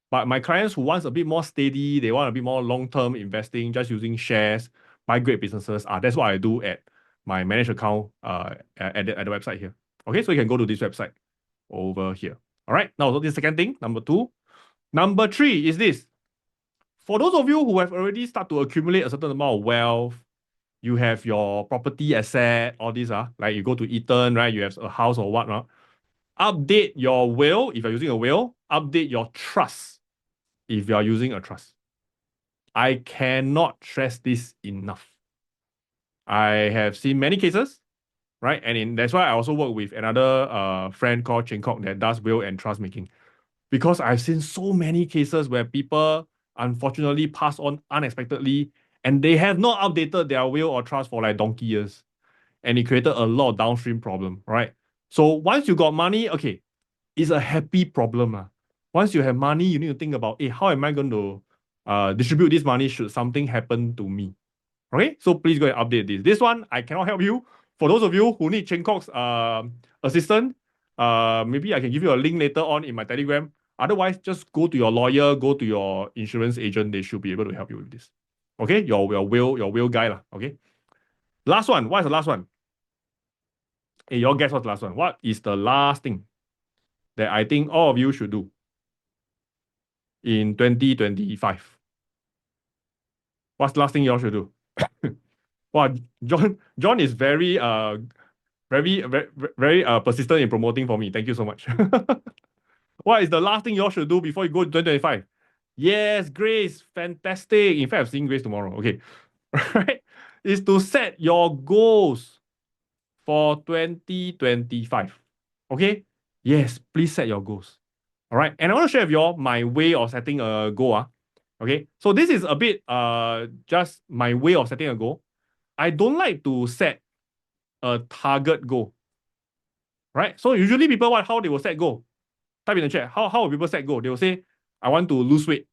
But my clients who wants a bit more steady, they want a bit more long-term investing, just using shares, buy great businesses. That's what I do at my managed account at the website here. Okay, so you can go to this website over here. All right, now so this second thing, number 2. Number 3 is this. For those of you who have already started to accumulate a certain amount of wealth, you have your property asset, all these, like you go to Eton, right? You have a house or whatnot. Update your will, if you're using a will, update your trust if you are using a trust. I cannot stress this enough. I have seen many cases, right? And that's why I also work with another friend called Cheng Kok that does will and trust making. Because I've seen so many cases where people unfortunately pass on unexpectedly and they have not updated their will or trust for like donkey years. And it created a lot of downstream problem, right? So once you got money, okay, it's a happy problem. Once you have money, you need to think about, hey, how am I going to distribute this money should something happen to me? Okay, so please go and update this. This one, I cannot help you. For those of you who need Cheng Kok's assistant, maybe I can give you a link later on in my Telegram. Otherwise, just go to your lawyer, go to your insurance agent. They should be able to help you with this. Okay, your will guy lah. Okay. Last one. What is the last one? Hey, y'all guess what's the last one? What is the last thing that I think all of you should do in 2025? What's the last thing y'all should do? Wow, John is very persistent in promoting for me. Thank you so much. What is the last thing y'all should do before you go to 2025? Yes, Grace, fantastic. In fact, I'm seeing Grace tomorrow. Okay, right? Is to set your goals for 2025. Okay? Yes, please set your goals. All right. And I want to share with you all my way of setting a goal. Okay. So this is a bit just my way of setting a goal. I don't like to set a target goal. Right? So usually people how they will set goal? Type in the chat. How will people set goal? They will say, I want to lose weight.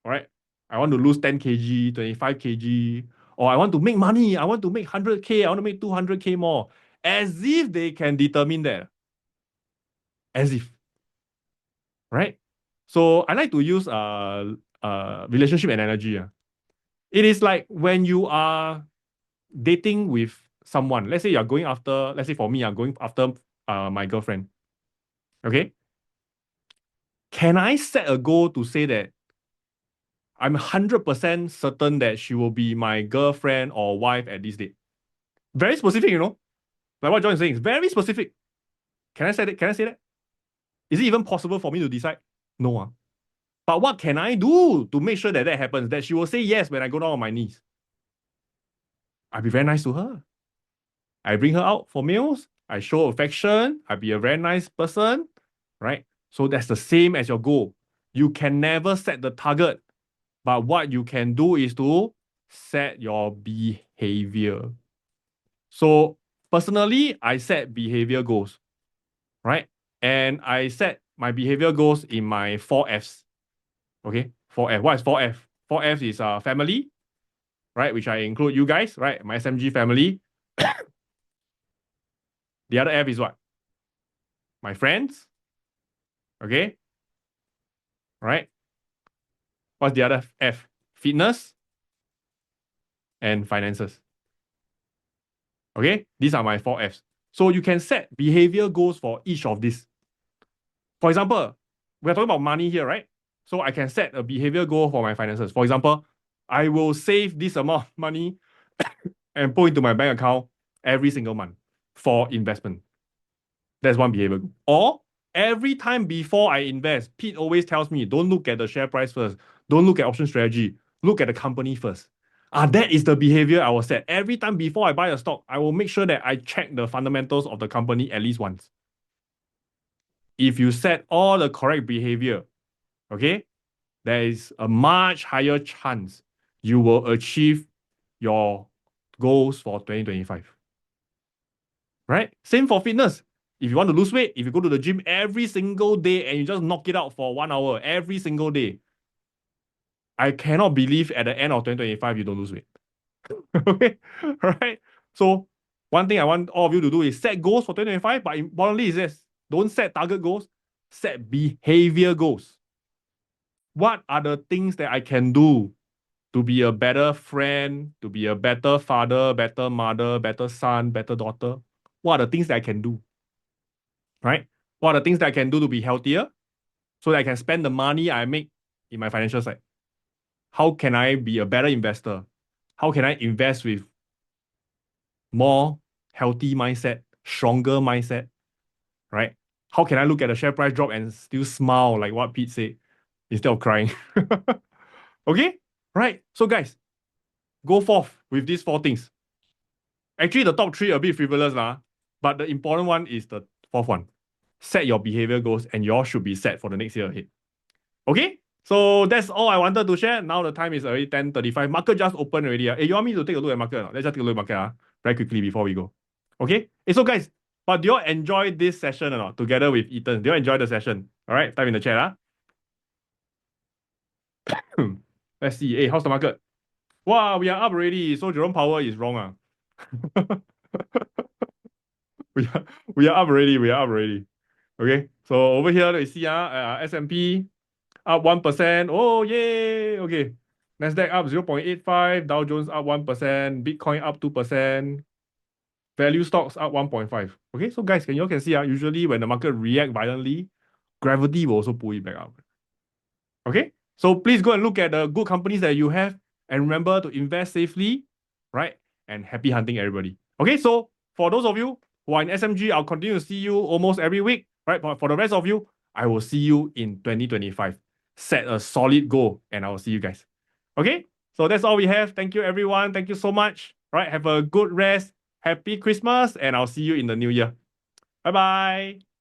All right. I want to lose 10 kg, 25 kg, or I want to make money. I want to make 100K. I want to make 200K more. As if they can determine that. As if. Right? So I like to use relationship analogy. It is like when you are dating with someone. Let's say you're going after, let's say for me, I'm going after my girlfriend. Okay? Can I set a goal to say that I'm 100% certain that she will be my girlfriend or wife at this date? Very specific, Like what John is saying, it's very specific. Can I say that? Can I say that? Is it even possible for me to decide? No. But what can I do to make sure that happens? That she will say yes when I go down on my knees. I'll be very nice to her. I bring her out for meals. I show affection. I be a very nice person, right? So that's the same as your goal. You can never set the target, but what you can do is to set your behavior. So personally, I set behavior goals, right? And I set my behavior goals in my 4Fs. Okay, 4F. What is 4F? 4F is family, right? Which I include you guys, right? My SMG family. The other F is what? my friends. Okay. Right. What's the other F? Fitness and finances. Okay. These are my 4 Fs. So you can set behavior goals for each of these. For example, we're talking about money here, right? So I can set a behavior goal for my finances. For example, I will save this amount of money and put into my bank account every single month for investment. That's one behavior goal. Or every time before I invest, Pete always tells me, don't look at the share price first. Don't look at option strategy. Look at the company first. That is the behavior I will set. Every time before I buy a stock, I will make sure that I check the fundamentals of the company at least once. If you set all the correct behavior, okay, there is a much higher chance you will achieve your goals for 2025. Right? Same for fitness. If you want to lose weight, if you go to the gym every single day and you just knock it out for 1 hour every single day, I cannot believe at the end of 2025 you don't lose weight. Okay? Right? So one thing I want all of you to do is set goals for 2025, but importantly is this: don't set target goals, set behavior goals. What are the things that I can do to be a better friend, to be a better father, better mother, better son, better daughter? What are the things that I can do? Right? What are the things that I can do to be healthier so that I can spend the money I make in my financial side? How can I be a better investor? How can I invest with more healthy mindset, stronger mindset? Right? How can I look at the share price drop and still smile like what Pete said instead of crying? Okay? Right? So guys, go forth with these 4 things. Actually, the top 3 are a bit frivolous, but the important one is the 4th one. Set your behavior goals, and yours should be set for the next year ahead. Okay? So that's all I wanted to share. Now the time is already 10:35. Market just opened already. Hey, you want me to take a look at market or not? Let's just take a look at market very quickly before we go. Okay? Hey, so guys, but do you all enjoy this session or not? Together with Ethan. Do you all enjoy the session? All right, type in the chat. Let's see. Hey, how's the market? Wow, we are up already. So Jerome Powell is wrong. we are we are up already. We are up already. Okay. So over here, you see S&P up 1%. Oh yay. Okay. Nasdaq up 0.85. Dow Jones up 1%. Bitcoin up 2%. Value stocks up 1.5. Okay. So guys, you all can see usually when the market react violently, gravity will also pull it back up. Okay. So please go and look at the good companies that you have and remember to invest safely, right? And happy hunting, everybody. Okay. So for those of you who are in SMG, I'll continue to see you almost every week, right? But for the rest of you, I will see you in 2025. Set a solid goal and I will see you guys. Okay. So that's all we have. Thank you, everyone. Thank you so much. Right. Have a good rest. Happy Christmas. And I'll see you in the new year. Bye-bye.